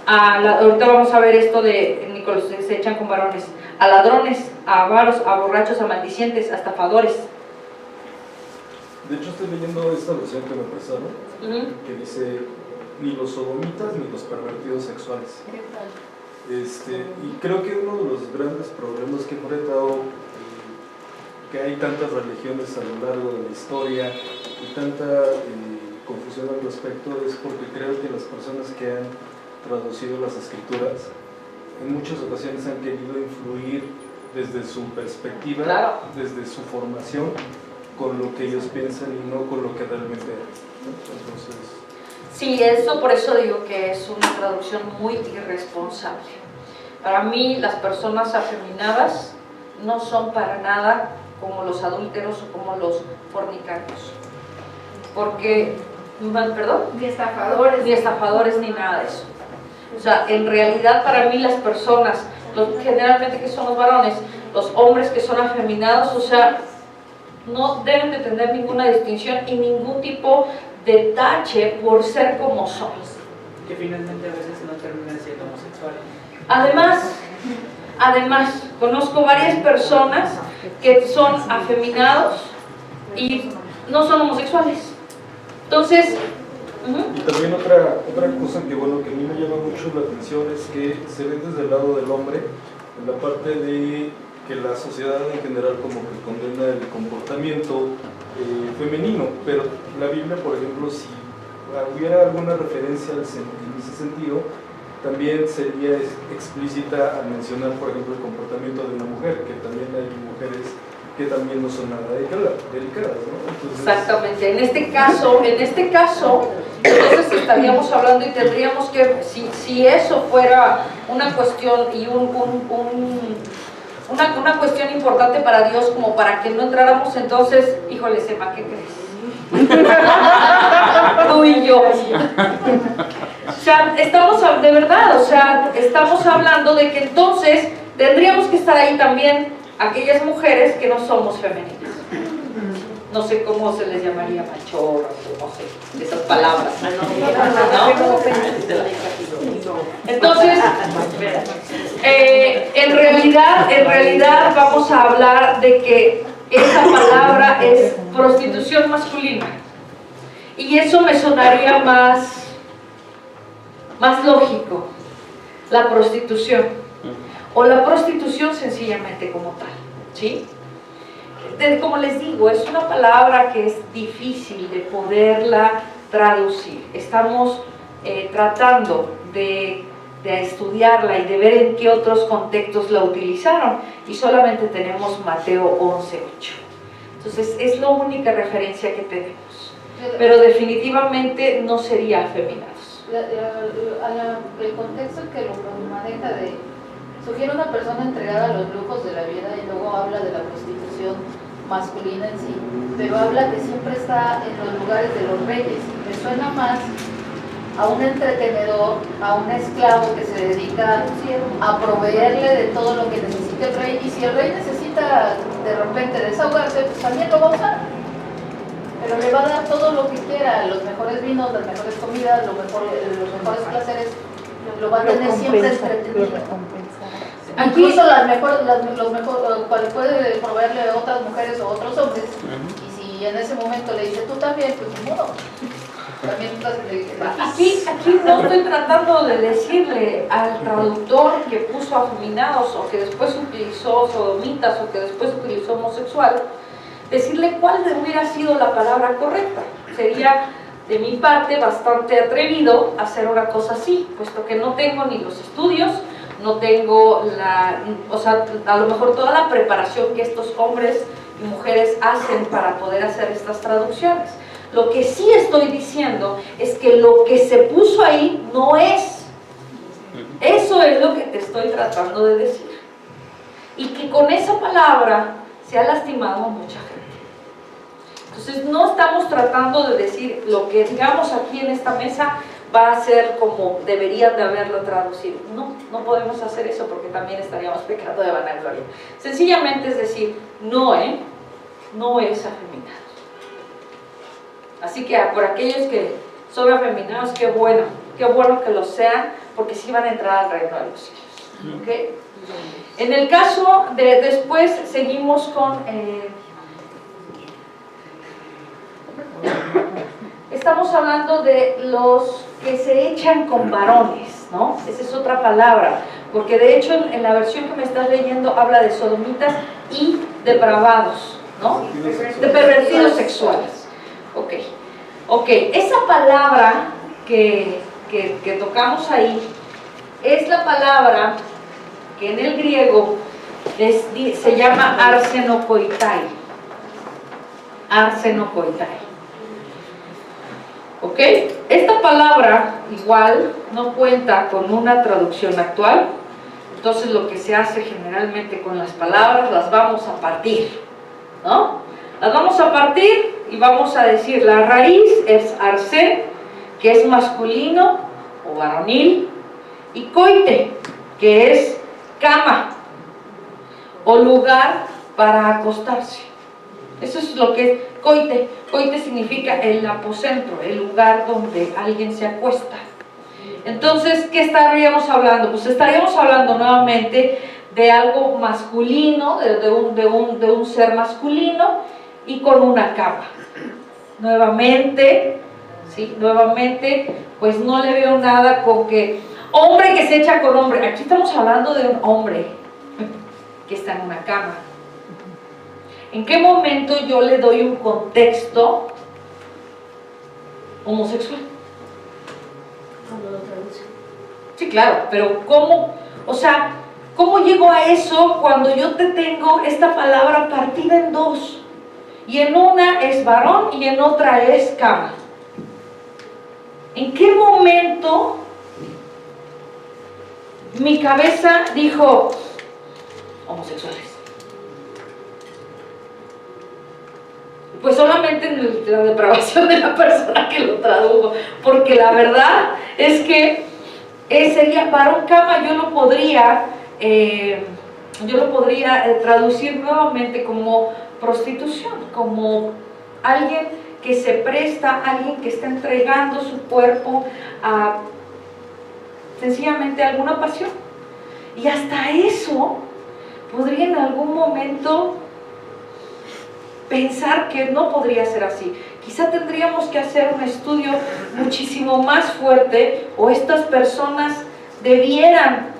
ahorita vamos a ver esto de Nicolás, se echan con varones, a ladrones, a avaros, a borrachos, a maldicientes, a estafadores. De hecho, estoy leyendo esta versión que me prestaron, que dice ni los sodomitas ni los pervertidos sexuales. Y creo que uno de los grandes problemas que he enfrentado, que hay tantas religiones a lo largo de la historia y tanta confusión al respecto, es porque creo que las personas que han traducido las escrituras en muchas ocasiones han querido influir desde su perspectiva, claro, desde su formación, con lo que ellos piensan y no con lo que realmente es, ¿no? Entonces, sí, por eso digo que es una traducción muy irresponsable. Para mí, las personas afeminadas no son para nada como los adúlteros o como los fornicarios, porque, perdón, Ni estafadores. ni estafadores ni nada de eso. O sea, en realidad para mí las personas, generalmente que son los varones, los hombres que son afeminados, o sea, no deben de tener ninguna distinción y ningún tipo de tache por ser como son. Que finalmente a veces no terminan siendo homosexuales. Además, conozco varias personas que son afeminados y no son homosexuales. Entonces, y también otra cosa que, bueno, que a mí me llama mucho la atención es que se ve desde el lado del hombre, en la parte de que la sociedad en general como que condena el comportamiento femenino, pero la Biblia, por ejemplo, si hubiera alguna referencia en ese sentido, también sería explícita al mencionar, por ejemplo, el comportamiento de una mujer, que también hay mujeres que también no son nada delicadas, ¿no? Entonces, exactamente, en este caso, entonces estaríamos hablando y tendríamos que, si eso fuera una cuestión y una cuestión importante para Dios, como para que no entráramos, entonces, híjole, Sema, ¿qué crees? Tú y yo. O sea, de verdad, o sea, estamos hablando de que entonces tendríamos que estar ahí también aquellas mujeres que no somos femeninas. No sé cómo se les llamaría, machorras, no sé, esas palabras, ¿no? Entonces, en realidad vamos a hablar de que esa palabra es prostitución masculina. Y eso me sonaría más lógico, la prostitución. O la prostitución sencillamente como tal, ¿sí? Como les digo, es una palabra que es difícil de poderla traducir. Estamos tratando de estudiarla y de ver en qué otros contextos la utilizaron, y solamente tenemos Mateo 11:8. Entonces es la única referencia que tenemos, pero definitivamente no sería afeminados. El contexto que lo maneja sugiere una persona entregada a los lujos de la vida y luego habla de la prostitución masculina en sí, pero habla que siempre está en los lugares de los reyes. Me suena más a un entretenedor, a un esclavo que se dedica a proveerle de todo lo que necesita el rey, y si el rey necesita de repente desahogarse, pues también lo va a usar, pero le va a dar todo lo que quiera, los mejores vinos, las mejores comidas, los mejores placeres, lo va a tener siempre entretenido. Incluso puede proveerle a otras mujeres o otros hombres, y si en ese momento le dice tú también, pues ni modo. Aquí no estoy tratando de decirle al traductor que puso afeminados o que después utilizó sodomitas o que después utilizó homosexual, decirle cuál hubiera sido la palabra correcta. Sería de mi parte bastante atrevido hacer una cosa así, puesto que no tengo ni los estudios, no tengo a lo mejor toda la preparación que estos hombres y mujeres hacen para poder hacer estas traducciones. Lo que sí estoy diciendo es que lo que se puso ahí no es. Eso es lo que te estoy tratando de decir. Y que con esa palabra se ha lastimado a mucha gente. Entonces no estamos tratando de decir lo que digamos aquí en esta mesa va a ser como deberían de haberlo traducido. No, no podemos hacer eso porque también estaríamos pecando de vanagloria. Sencillamente es decir, no es afeminado. Así que por aquellos que son afeminados, qué bueno que lo sean, porque sí van a entrar al reino de los cielos. ¿Okay? En el caso de después, seguimos con... estamos hablando de los que se echan con varones, ¿no? Esa es otra palabra, porque de hecho en la versión que me estás leyendo habla de sodomitas y depravados, ¿no? De pervertidos sexuales. Ok, esa palabra que tocamos ahí es la palabra que en el griego se llama arsenokoitai. Arsenokoitai. ¿Ok? Esta palabra igual no cuenta con una traducción actual, entonces lo que se hace generalmente con las palabras las vamos a partir, ¿no? Las vamos a partir y vamos a decir, la raíz es arse, que es masculino o varonil, y coite, que es cama o lugar para acostarse. Eso es lo que es coite. Coite significa el aposento, el lugar donde alguien se acuesta. Entonces, ¿qué estaríamos hablando? Pues estaríamos hablando nuevamente de algo masculino, de un ser masculino y con una cama. Nuevamente, pues no le veo nada con que hombre que se echa con hombre. Aquí estamos hablando de un hombre que está en una cama. ¿En qué momento yo le doy un contexto homosexual? Cuando lo traduce. Sí, claro, pero ¿cómo? O sea, ¿cómo llego a eso cuando yo te tengo esta palabra partida en dos? Y en una es varón y en otra es cama. ¿En qué momento mi cabeza dijo homosexuales? Pues solamente en la depravación de la persona que lo tradujo, porque la verdad es que sería varón cama. Yo lo podría traducir nuevamente como prostitución, como alguien que se presta, alguien que está entregando su cuerpo a sencillamente alguna pasión. Y hasta eso podría en algún momento pensar que no podría ser así. Quizá tendríamos que hacer un estudio muchísimo más fuerte, o estas personas debieran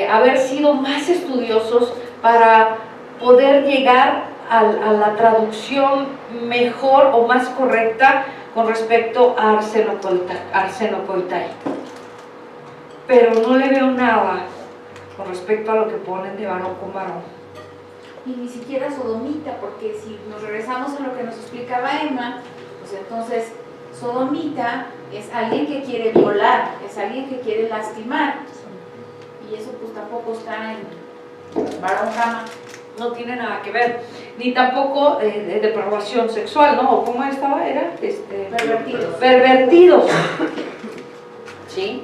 haber sido más estudiosos para poder llegar a la traducción mejor o más correcta con respecto a arsenokoitai. Pero no le veo nada con respecto a lo que ponen de varón con varón. Y ni siquiera sodomita, porque si nos regresamos a lo que nos explicaba Emma, pues entonces sodomita es alguien que quiere violar, es alguien que quiere lastimar. Y eso pues tampoco está en varón cama. No tiene nada que ver, ni tampoco de depravación sexual, ¿no? ¿O cómo estaba? Era Pervertidos. pervertidos. ¿Sí?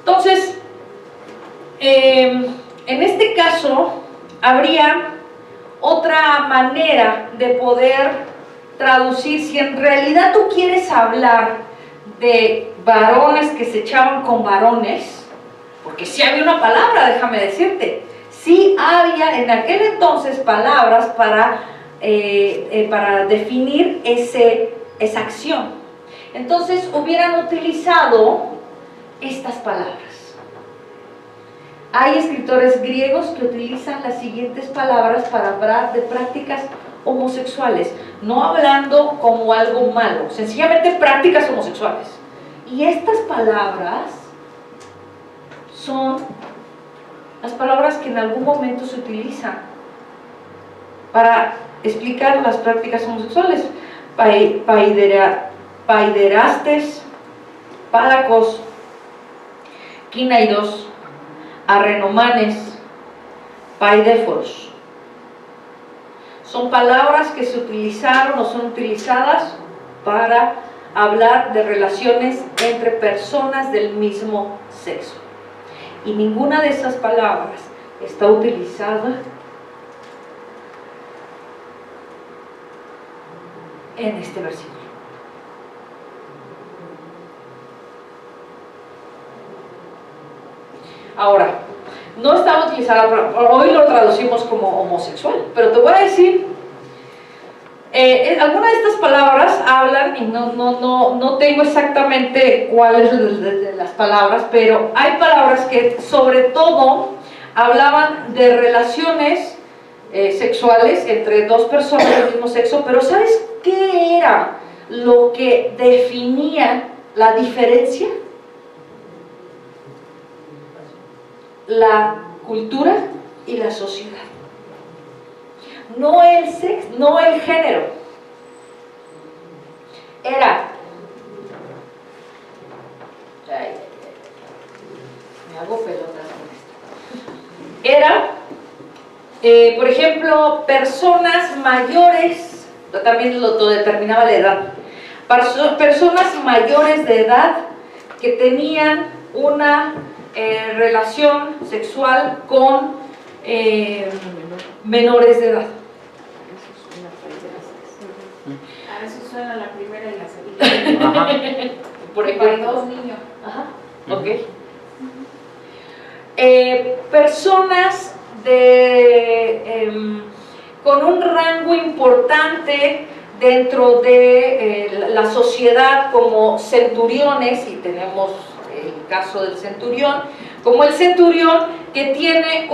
Entonces, en este caso, habría otra manera de poder traducir. Si en realidad tú quieres hablar de varones que se echaban con varones, porque sí había una palabra, déjame decirte, sí había en aquel entonces palabras para definir esa acción. Entonces hubieran utilizado estas palabras. Hay escritores griegos que utilizan las siguientes palabras para hablar de prácticas homosexuales, no hablando como algo malo, sencillamente prácticas homosexuales. Y estas palabras son las palabras que en algún momento se utilizan para explicar las prácticas homosexuales. Paiderastes, pádacos, quinaidos, arrenomanes, paidéforos. Son palabras que se utilizaron o son utilizadas para hablar de relaciones entre personas del mismo sexo. Y ninguna de esas palabras está utilizada en este versículo. Ahora, no estaba utilizada, hoy lo traducimos como homosexual, pero te voy a decir, algunas de estas palabras hablan, y no tengo exactamente cuáles de las palabras, pero hay palabras que sobre todo hablaban de relaciones sexuales entre dos personas del mismo sexo, pero ¿sabes qué era lo que definía la diferencia? La cultura y la sociedad. No el sexo, no el género. Era. Me hago pelotas con esto. Era, por ejemplo, personas mayores, también lo determinaba la edad. Personas mayores de edad que tenían una relación sexual con menores de edad. A eso suena la primera y la segunda. Ajá. Por Para ejemplo. dos niños. Ajá, ok. Personas con un rango importante dentro de la sociedad, como centuriones, y tenemos el caso del centurión, como el centurión que tiene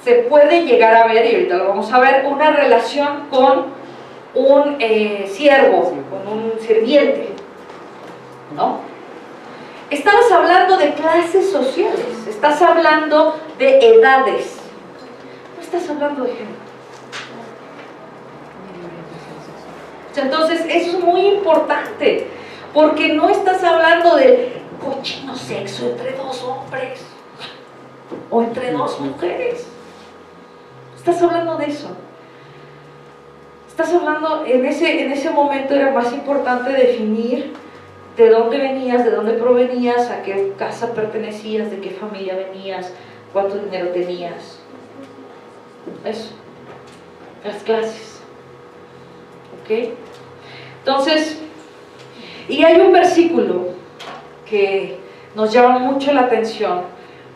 se puede llegar a ver, y ahorita lo vamos a ver, una relación con un siervo, con un sirviente, ¿no? Estabas hablando de clases sociales, estás hablando de edades, no estás hablando de género. Entonces, eso es muy importante, porque no estás hablando del cochino sexo entre dos hombres o entre dos mujeres. Estás hablando de eso. Estás hablando, en ese momento era más importante definir de dónde venías, de dónde provenías, a qué casa pertenecías, de qué familia venías, cuánto dinero tenías. Eso, las clases. ¿Ok? Entonces, y hay un versículo que nos llama mucho la atención,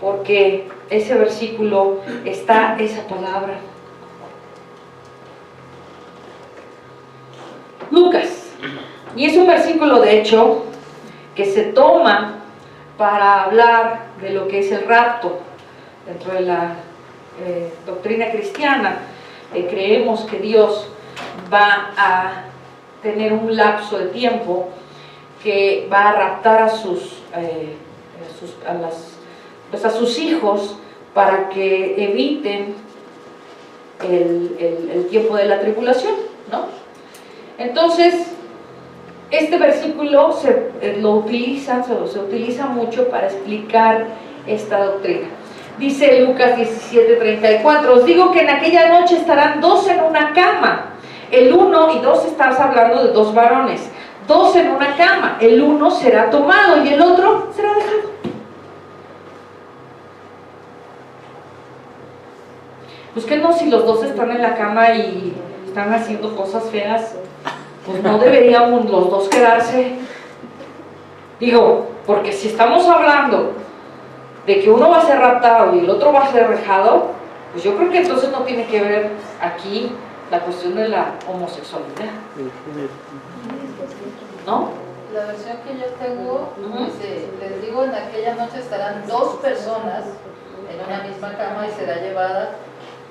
porque ese versículo está esa palabra. Lucas, y es un versículo de hecho que se toma para hablar de lo que es el rapto dentro de la doctrina cristiana. Creemos que Dios va a tener un lapso de tiempo que va a raptar a sus hijos para que eviten el tiempo de la tribulación, ¿no? Entonces, este versículo lo utilizan, se utiliza mucho para explicar esta doctrina. Dice Lucas 17:34, os digo que en aquella noche estarán dos en una cama, el uno, y dos estás hablando de dos varones, dos en una cama, el uno será tomado y el otro será dejado. Pues que no, si los dos están en la cama y están haciendo cosas feas, pues no deberían los dos quedarse. Digo, porque si estamos hablando de que uno va a ser raptado y el otro va a ser dejado, pues yo creo que entonces no tiene que ver aquí la cuestión de la homosexualidad, ¿no? La versión que yo tengo dice, les digo, en aquella noche estarán dos personas en una misma cama y será llevada,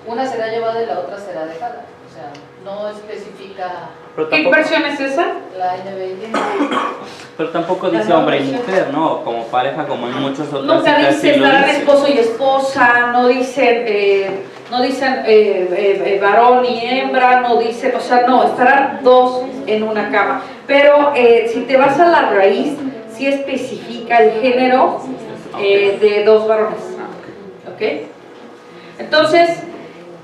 una será llevada y la otra será dejada. O sea, no especifica. Pero ¿Qué tampoco, versión es esa? La NBI. pero tampoco dice hombre y mujer, ¿no? Como pareja, como en muchas otras Nunca citas dice sí lo estarán dice. esposo y esposa, no dicen varón y hembra, no dicen, o sea, no, estarán dos en una cama. Pero si te vas a la raíz, sí especifica el género de dos varones. ¿Ok? Entonces,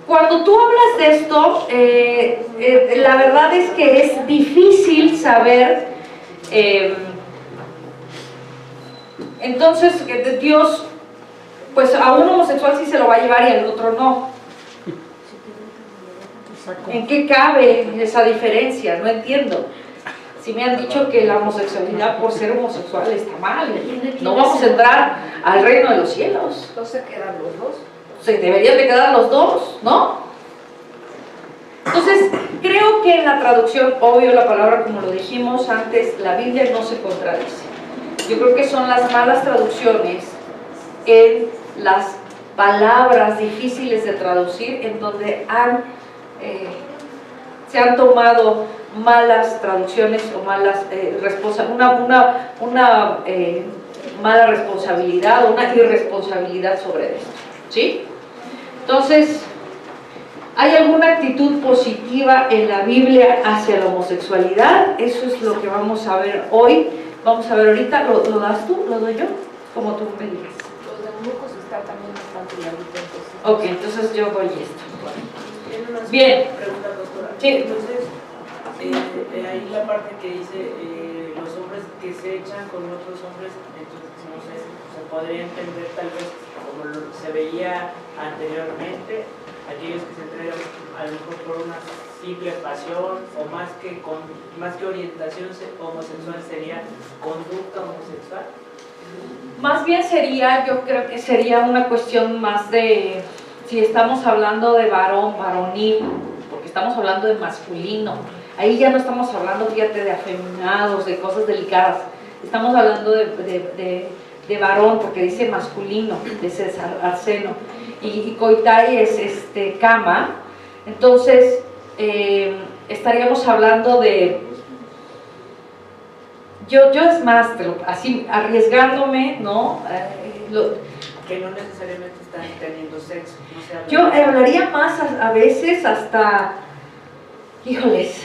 cuando tú hablas de esto, la verdad es que es difícil saber, entonces, que Dios, pues a un homosexual sí se lo va a llevar y al otro no. ¿En qué cabe esa diferencia? No entiendo. Si me han dicho que la homosexualidad por ser homosexual está mal, no vamos a entrar al reino de los cielos. Entonces quedan los dos. Se deberían de quedar los dos, ¿no? Entonces, creo que en la traducción, obvio, la palabra, como lo dijimos antes, la Biblia no se contradice. Yo creo que son las malas traducciones en las palabras difíciles de traducir, en donde se han tomado malas traducciones o malas una mala responsabilidad o una irresponsabilidad sobre esto, ¿sí? Entonces, ¿hay alguna actitud positiva en la Biblia hacia la homosexualidad? Eso es lo que vamos a ver hoy. Vamos a ver ahorita, ¿lo das tú? ¿Lo doy yo? Como tú me digas. Los de eunucos está también bastante larguito, entonces. Ok, entonces yo voy esto. Tiene una Bien. pregunta, pastora. Sí. Entonces, ahí la parte que dice los hombres que se echan con otros hombres, entonces no sé, se podría entender tal vez como se veía anteriormente, aquellos que se entregan a lo mejor por una simple pasión o más que orientación homosexual sería conducta homosexual. Más bien sería, yo creo que sería una cuestión más de, si estamos hablando de varón, varonil, porque estamos hablando de masculino, ahí ya no estamos hablando, fíjate, de afeminados, de cosas delicadas, estamos hablando de varón, porque dice masculino, dice arseno, y koitai es cama, entonces estaríamos hablando de, yo es más, así arriesgándome, ¿no? Que no necesariamente están teniendo sexo. No se habla Yo de- hablaría más a veces hasta, híjoles,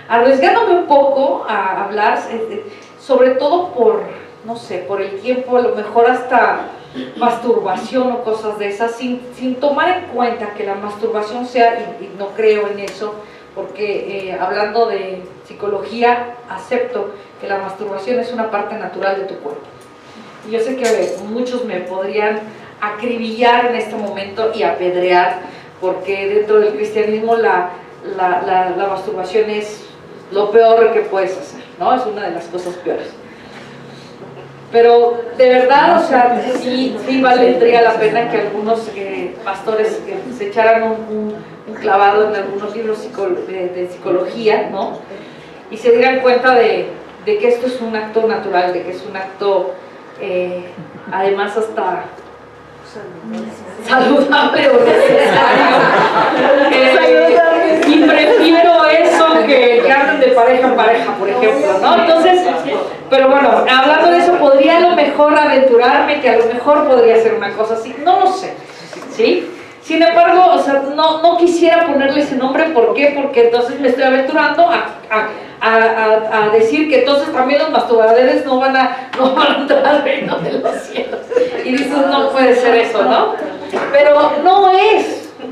arriesgándome un poco a hablar, sobre todo por, no sé, por el tiempo, a lo mejor hasta masturbación o cosas de esas, sin tomar en cuenta que la masturbación sea, y no creo en eso, porque hablando de psicología, acepto que la masturbación es una parte natural de tu cuerpo. Y yo sé que muchos me podrían acribillar en este momento y apedrear, porque dentro del cristianismo la masturbación es lo peor que puedes hacer, ¿no? Es una de las cosas peores. Pero de verdad, o sea, sí valdría la pena que algunos pastores se echaran un clavado en algunos libros de psicología, ¿no? Y se dieran cuenta de que esto es un acto natural, de que es un acto, además hasta saludable o necesario. Y prefiero eso que anden de pareja en pareja, por ejemplo, ¿no? Entonces, pero bueno, hablando de eso, podría a lo mejor aventurarme que a lo mejor podría ser una cosa así, no lo sé, ¿sí? Sin embargo, o sea, no quisiera ponerle ese nombre. ¿Por qué? Porque entonces me estoy aventurando a decir que entonces también los masturbadores no van a entrar al reino de los cielos. Y dices, no puede ser eso, ¿no? Pero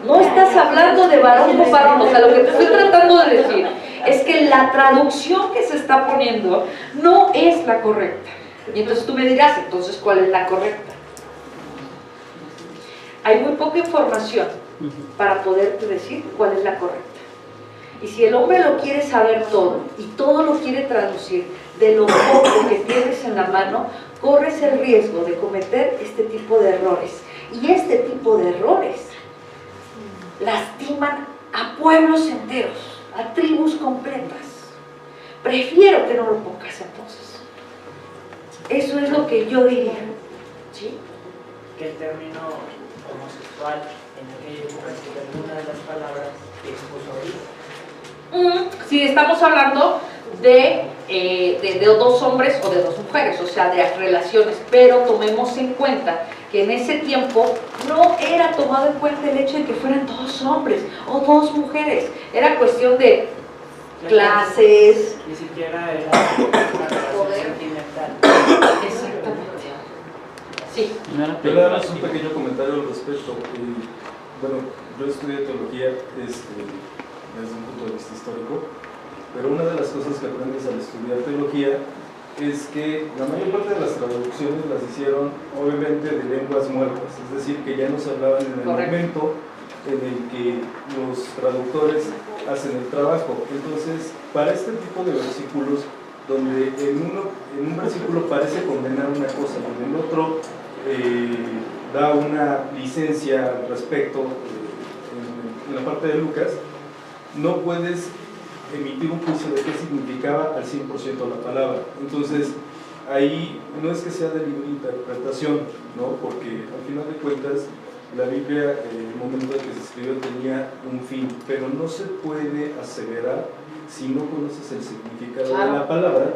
no estás hablando de varón con varón. O sea, lo que te estoy tratando de decir es que la traducción que se está poniendo no es la correcta. Y entonces tú me dirás, entonces, ¿cuál es la correcta? Hay muy poca información para poderte decir cuál es la correcta. Y si el hombre lo quiere saber todo y todo lo quiere traducir de lo poco que tienes en la mano, corres el riesgo de cometer este tipo de errores. Y este tipo de errores lastiman a pueblos enteros, a tribus completas. Prefiero que no lo pongas entonces. Eso es lo que yo diría. ¿Sí? Que el término homosexual en aquella época es alguna de las palabras que expuso ahorita. Si estamos hablando de dos hombres o de dos mujeres, o sea, de relaciones, pero tomemos en cuenta que en ese tiempo no era tomado en cuenta el hecho de que fueran dos hombres o dos mujeres, era cuestión de clases. Ni siquiera era una relación sentimental. Exactamente. Sí. Yo nada más un pequeño comentario al respecto. Bueno, yo estudié teología desde un punto de vista histórico, pero una de las cosas que aprendes al estudiar teología es que la mayor parte de las traducciones las hicieron obviamente de lenguas muertas, es decir, que ya no se hablaban en el momento en el que los traductores hacen el trabajo. Entonces, para este tipo de versículos, donde en un versículo parece condenar una cosa y en el otro da una licencia al respecto, en la parte de Lucas, no puedes emitir un juicio de qué significaba al 100% la palabra. Entonces, ahí no es que sea de libre interpretación, ¿no? Porque al final de cuentas, la Biblia, en el momento en que se escribió, tenía un fin, pero no se puede aseverar, si no conoces el significado de la palabra,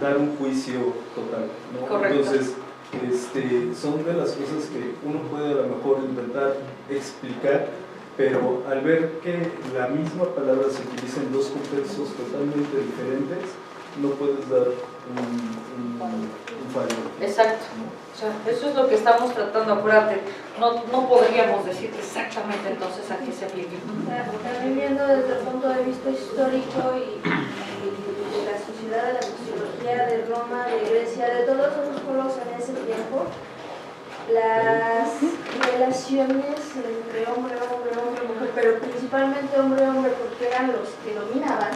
dar un juicio total, ¿no? Correcto. Entonces, son de las cosas que uno puede a lo mejor intentar explicar, pero al ver que la misma palabra se utiliza en dos contextos totalmente diferentes, no puedes dar un fallo. Exacto. O sea, eso es lo que estamos tratando, acuérdate. No podríamos decir exactamente entonces a qué se aplica. También viendo desde el punto de vista histórico y de la sociedad, de la sociología de Roma, de Grecia, de todos esos pueblos en ese tiempo, las relaciones entre hombre, mujer, pero principalmente hombre, porque eran los que dominaban,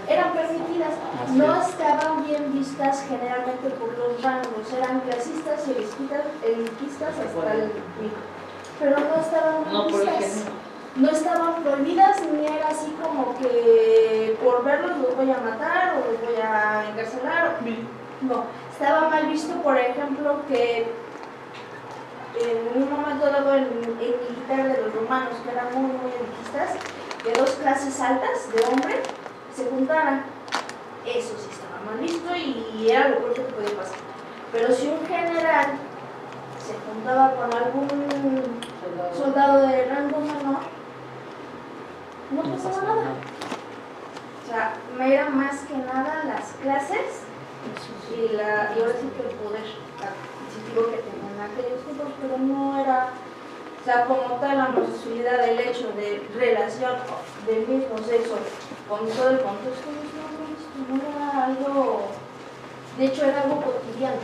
eran permitidas, no estaban bien vistas generalmente por los rangos, eran clasistas y elitistas hasta el pico, pero no estaban bien vistas, no estaban prohibidas, ni era así como que por verlos los voy a matar o los voy a encarcelar, no, estaba mal visto, por ejemplo, que en un momento dado el militar de los romanos, que eran muy elitistas, que dos clases altas de hombre se juntaran. Eso sí estaba mal visto y era lo peor que podía pasar. Pero si un general se juntaba con algún soldado de rango menor, no pasaba nada. O sea, era más que nada las clases y ahora sí que el poder adquisitivo que tenían en aquellos tiempos, pero no era, o sea, como tal la homosexualidad, el hecho de relación del mismo sexo con todo el contexto, no era algo, de hecho era algo cotidiano,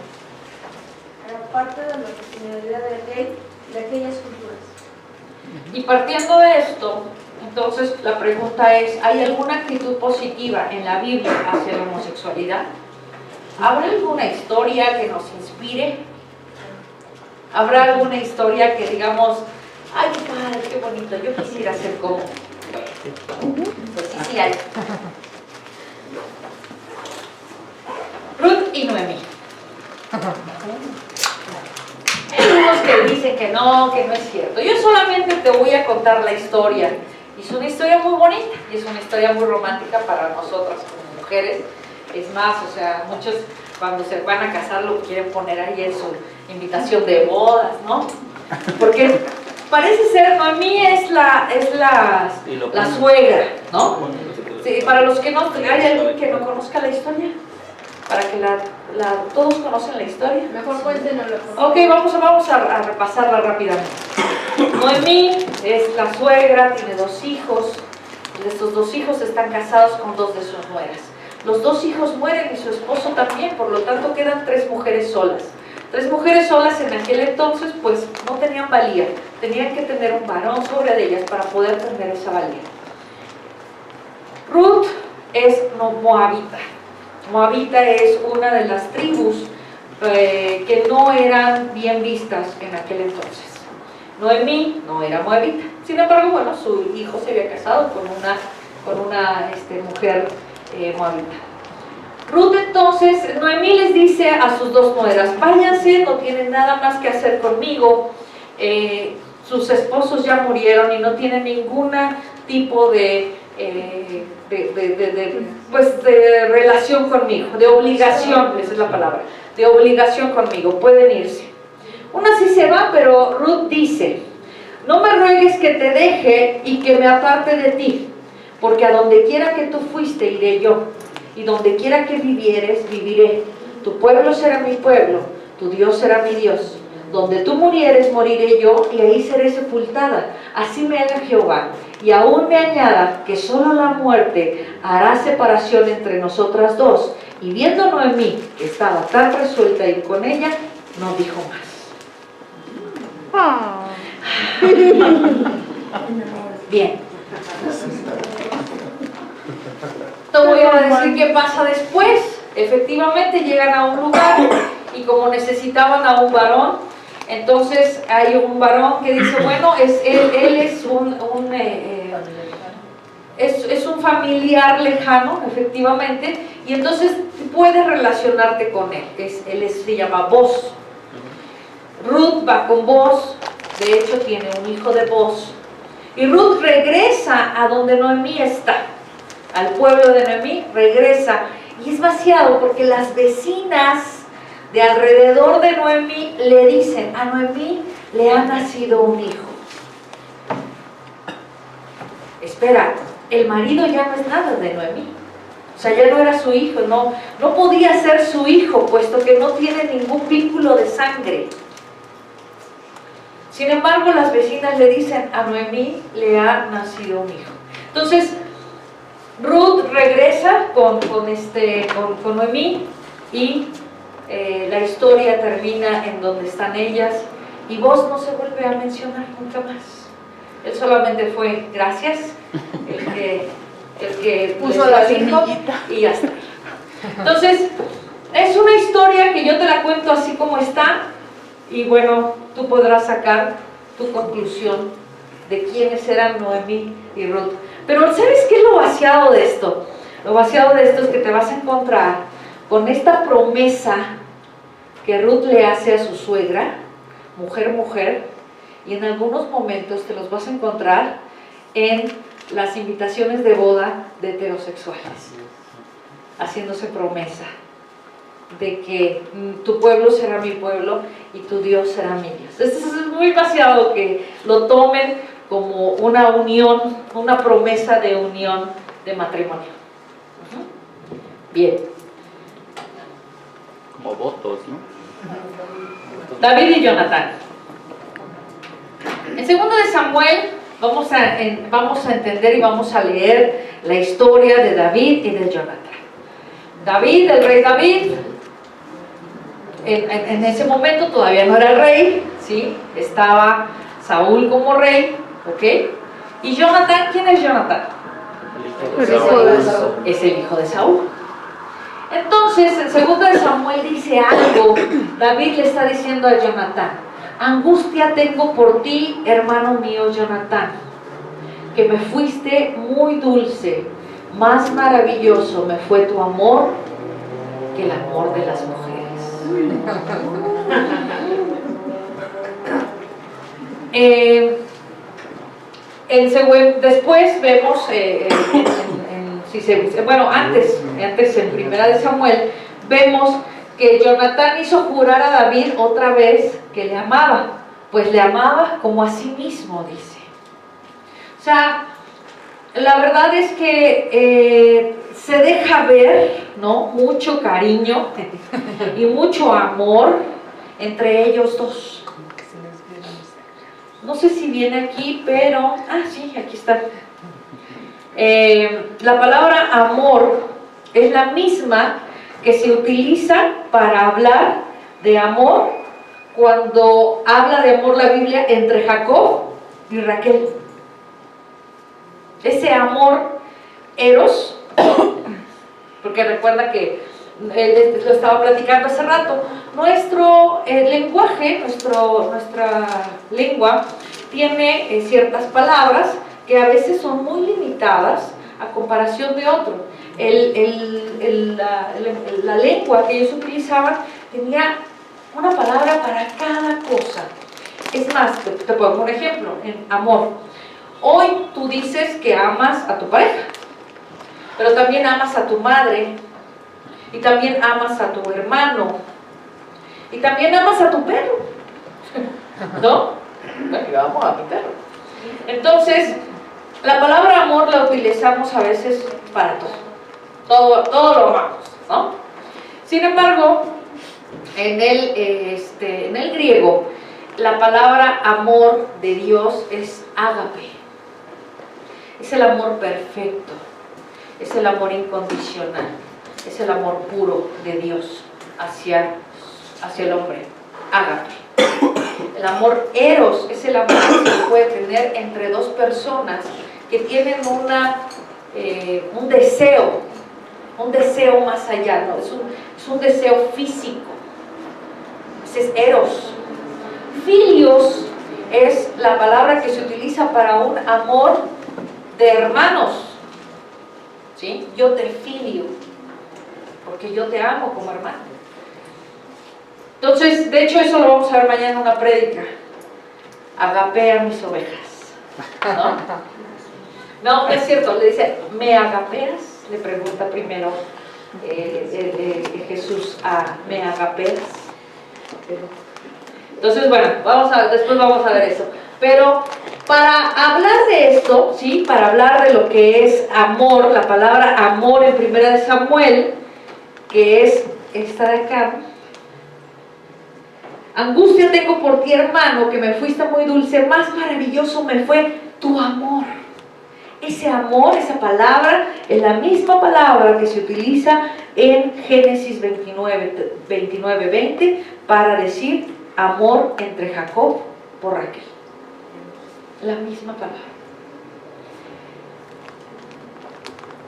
era parte de la cotidianidad de aquellas culturas. Y partiendo de esto, entonces la pregunta es, ¿hay alguna actitud positiva en la Biblia hacia la homosexualidad? ¿Habrá alguna historia que nos inspire? ¿Habrá alguna historia que digamos, ay, qué padre, qué bonito, yo quisiera ser como? Pues sí hay. Ruth y Noemí. Hay unos que dicen que no es cierto. Yo solamente te voy a contar la historia. Y es una historia muy bonita y es una historia muy romántica para nosotras como mujeres. Es más, o sea, muchos cuando se van a casar lo quieren poner ahí en su invitación de bodas, ¿no? Porque parece ser, Noemí es la Y lo la ponen. suegra, ¿no? Ponen lo que te- Sí, para los que no, ¿hay alguien que no conozca la historia? Para que todos conocen la historia. Mejor cuéntenoslo. Ok, vamos a repasarla rápidamente. Noemí es la suegra, tiene 2 hijos. Estos 2 hijos están casados con 2 de sus nueras. Los 2 hijos mueren y su esposo también, por lo tanto quedan 3 mujeres solas. 3 mujeres solas en aquel entonces pues no tenían valía, tenían que tener un varón sobre ellas para poder tener esa valía. Ruth es moabita. Moabita es una de las tribus que no eran bien vistas en aquel entonces. Noemí no era moabita, sin embargo, bueno, su hijo se había casado con una mujer moabita. Ruth entonces, Noemí les dice a sus 2 nueras, váyanse, no tienen nada más que hacer conmigo, sus esposos ya murieron y no tienen ningún tipo de relación conmigo, de obligación, esa es la palabra, de obligación conmigo, pueden irse. Una sí se va, pero Ruth dice, no me ruegues que te deje y que me aparte de ti, porque a donde quiera que tú fuiste iré yo, y donde quiera que vivieres, viviré. Tu pueblo será mi pueblo, tu Dios será mi Dios. Donde tú murieres, moriré yo, y ahí seré sepultada. Así me haga Jehová, y aún me añada que solo la muerte hará separación entre nosotras 2. Y viendo Noemí que estaba tan resuelta a ir con ella, no dijo más. Bien. Te voy a decir qué pasa después. Efectivamente llegan a un lugar y como necesitaban a un varón, entonces hay un varón que dice, bueno, él es un familiar lejano, efectivamente, y entonces puedes relacionarte con él. Él se llama Boz. Ruth va con Boz, de hecho tiene un hijo de Boz, y Ruth regresa a donde Noemí está, al pueblo de Noemí, regresa, y es vaciado porque las vecinas de alrededor de Noemí le dicen, a Noemí le ha nacido un hijo. Espera, el marido ya no es nada de Noemí, o sea, ya no era su hijo, no podía ser su hijo, puesto que no tiene ningún vínculo de sangre. Sin embargo, las vecinas le dicen, a Noemí le ha nacido un hijo. Entonces, Ruth regresa con Noemí y la historia termina en donde están ellas y Boz no se vuelve a mencionar nunca más. Él solamente fue gracias, el que puso la semillita y ya está. Entonces, es una historia que yo te la cuento así como está y bueno, tú podrás sacar tu conclusión de quiénes eran Noemí y Ruth. Pero ¿sabes qué es lo vaciado de esto? Lo vaciado de esto es que te vas a encontrar con esta promesa que Ruth le hace a su suegra, mujer, y en algunos momentos te los vas a encontrar en las invitaciones de boda de heterosexuales, haciéndose promesa de que tu pueblo será mi pueblo y tu Dios será mi Dios. Esto es muy vaciado que lo tomen como una unión, una promesa de unión de matrimonio. Bien. Como votos, ¿no? David y Jonatán. En 2 de Samuel vamos a entender y vamos a leer la historia de David y de Jonatán. David, el rey David, en ese momento todavía no era el rey, ¿sí? Estaba Saúl como rey, ¿ok? Y Jonatán, ¿quién es Jonatán? El hijo de Saúl. Es el hijo de Saúl. Entonces, en 2 de Samuel dice algo, David le está diciendo a Jonatán, angustia tengo por ti, hermano mío Jonatán, que me fuiste muy dulce, más maravilloso me fue tu amor que el amor de las mujeres. Después vemos, antes en 1 de Samuel, vemos que Jonatán hizo jurar a David otra vez que le amaba, pues le amaba como a sí mismo, dice. O sea, la verdad es que se deja ver, ¿no?, mucho cariño y mucho amor entre ellos dos. No sé si viene aquí, pero... sí, aquí está. La palabra amor es la misma que se utiliza para hablar de amor cuando habla de amor la Biblia entre Jacob y Raquel. Ese amor eros, porque recuerda que lo estaba platicando hace rato, nuestro lenguaje, nuestra lengua tiene ciertas palabras que a veces son muy limitadas a comparación de otro. La lengua que ellos utilizaban tenía una palabra para cada cosa. Es más, te pongo un ejemplo, en amor. Hoy tú dices que amas a tu pareja, pero también amas a tu madre, y también amas a tu hermano, y también amas a tu perro, ¿no? Bueno, yo amo a mi perro. Entonces, la palabra amor la utilizamos a veces para todo lo amamos, ¿no? Sin embargo, en el griego, la palabra amor de Dios es ágape. Es el amor perfecto, es el amor incondicional, es el amor puro de Dios hacia el hombre, ágape. El amor eros es el amor que se puede tener entre dos personas que tienen un deseo más allá, ¿no? Es un deseo físico. Ese es eros. Filios es la palabra que se utiliza para un amor de hermanos, ¿sí? Yo te filio, porque yo te amo como hermano. Entonces, de hecho, eso lo vamos a ver mañana en una prédica. Agapea mis ovejas, ¿no? No es cierto, le dice, ¿me agapeas? Le pregunta primero Jesús a ¿me agapeas? Entonces, bueno, después vamos a ver eso. Pero para hablar de esto, ¿sí?, para hablar de lo que es amor, la palabra amor en 1 Samuel, que es esta de acá. Angustia tengo por ti, hermano, que me fuiste muy dulce, más maravilloso me fue tu amor. Ese amor, esa palabra, es la misma palabra que se utiliza en Génesis 29:20 para decir amor entre Jacob por Raquel. La misma palabra.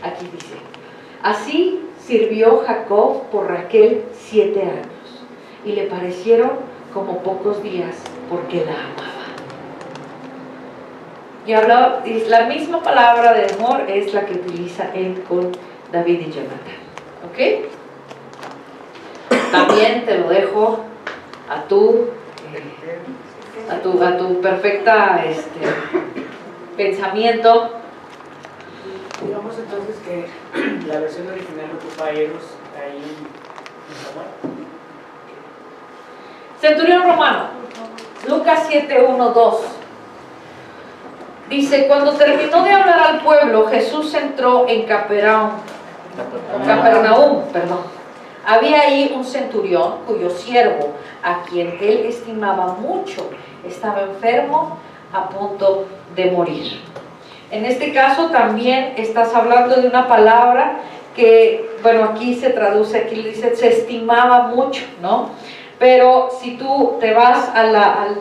Aquí dice, así sirvió Jacob por Raquel 7 años y le parecieron como pocos días porque la amaba. Y la misma palabra de amor es la que utiliza él con David y Jonathan. ¿Ok? También te lo dejo a tu perfecta pensamiento. Digamos entonces que la versión original ocupa eros ahí en Samuel. Centurión romano, Lucas 7:1-2. Dice, cuando terminó de hablar al pueblo, Jesús entró en Capernaum. Había ahí un centurión cuyo siervo, a quien él estimaba mucho, estaba enfermo a punto de morir. En este caso también estás hablando de una palabra que, bueno, aquí se traduce, aquí dice, se estimaba mucho, ¿no? Pero si tú te vas al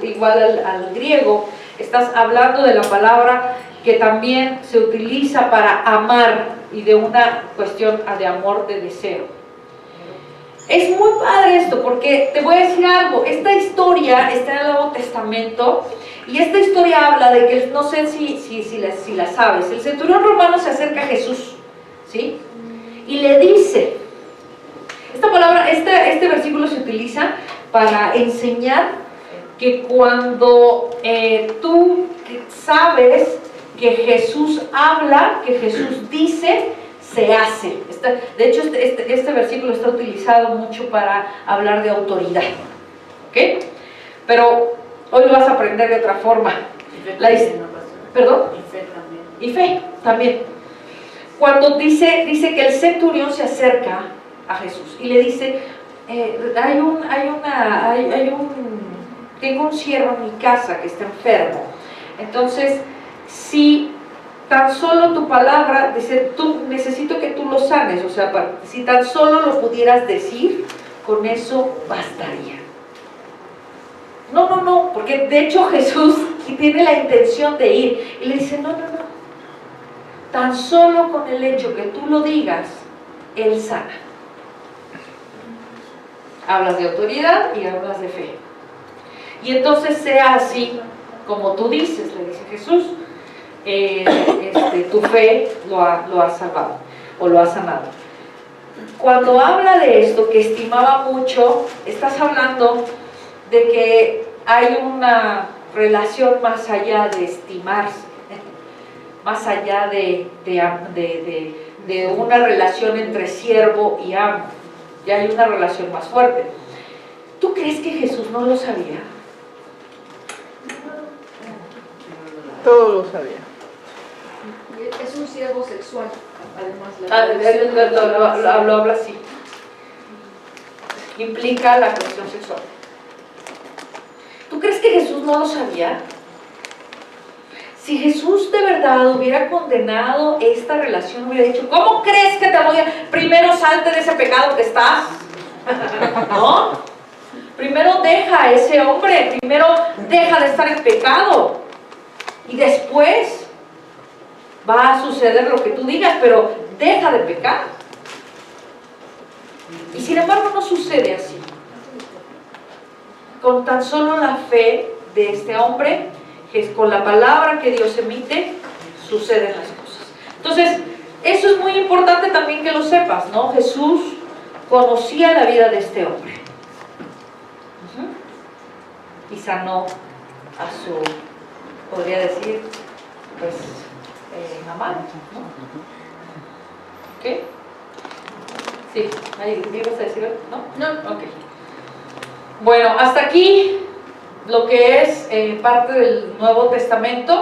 griego, estás hablando de la palabra que también se utiliza para amar y de una cuestión de amor, de deseo. Es muy padre esto porque te voy a decir algo, esta historia está en el Nuevo Testamento y esta historia habla de que, no sé si la sabes, el centurión romano se acerca a Jesús, ¿sí? Y le dice, esta palabra, este versículo se utiliza para enseñar que cuando tú sabes que Jesús habla, que Jesús dice, se hace. De hecho, este versículo está utilizado mucho para hablar de autoridad. ¿Ok? Pero Hoy lo vas a aprender de otra forma. La his- No, pastor. ¿Perdón? Y fe también. Y fe también. Cuando dice que el centurión se acerca a Jesús y le dice, tengo un siervo en mi casa que está enfermo. Entonces, si tan solo tu palabra, dice, necesito que tú lo sanes, o sea, si tan solo lo pudieras decir, con eso bastaría. No, porque de hecho Jesús tiene la intención de ir y le dice, no, tan solo con el hecho que tú lo digas, Él sana. Hablas de autoridad y hablas de fe. Y entonces sea así como tú dices, le dice Jesús, tu fe lo ha salvado o lo ha sanado. Cuando habla de esto, que estimaba mucho, estás hablando de que hay una relación más allá de estimarse, más allá de una relación entre siervo y amo. Ya hay una relación más fuerte. ¿Tú crees que Jesús no lo sabía? Todo lo sabía. Es un siervo sexual, además. Lo habla así. Implica la cuestión sexual. ¿Tú crees que Jesús no lo sabía? Si Jesús de verdad hubiera condenado esta relación, hubiera dicho, ¿cómo crees que te voy a...? Primero salte de ese pecado que estás. ¿No? Primero deja a ese hombre, primero deja de estar en pecado. Y después va a suceder lo que tú digas, pero deja de pecar. Y sin embargo no sucede así. Con tan solo la fe de este hombre, con la palabra que Dios emite, suceden las cosas. Entonces, eso es muy importante también que lo sepas, ¿no? Jesús conocía la vida de este hombre. Y sanó a su, podría decir, pues, amante, ¿no? ¿Ok? Sí, ahí, ¿me ibas a decir algo? ¿No? No, ok. Bueno, hasta aquí lo que es parte del Nuevo Testamento.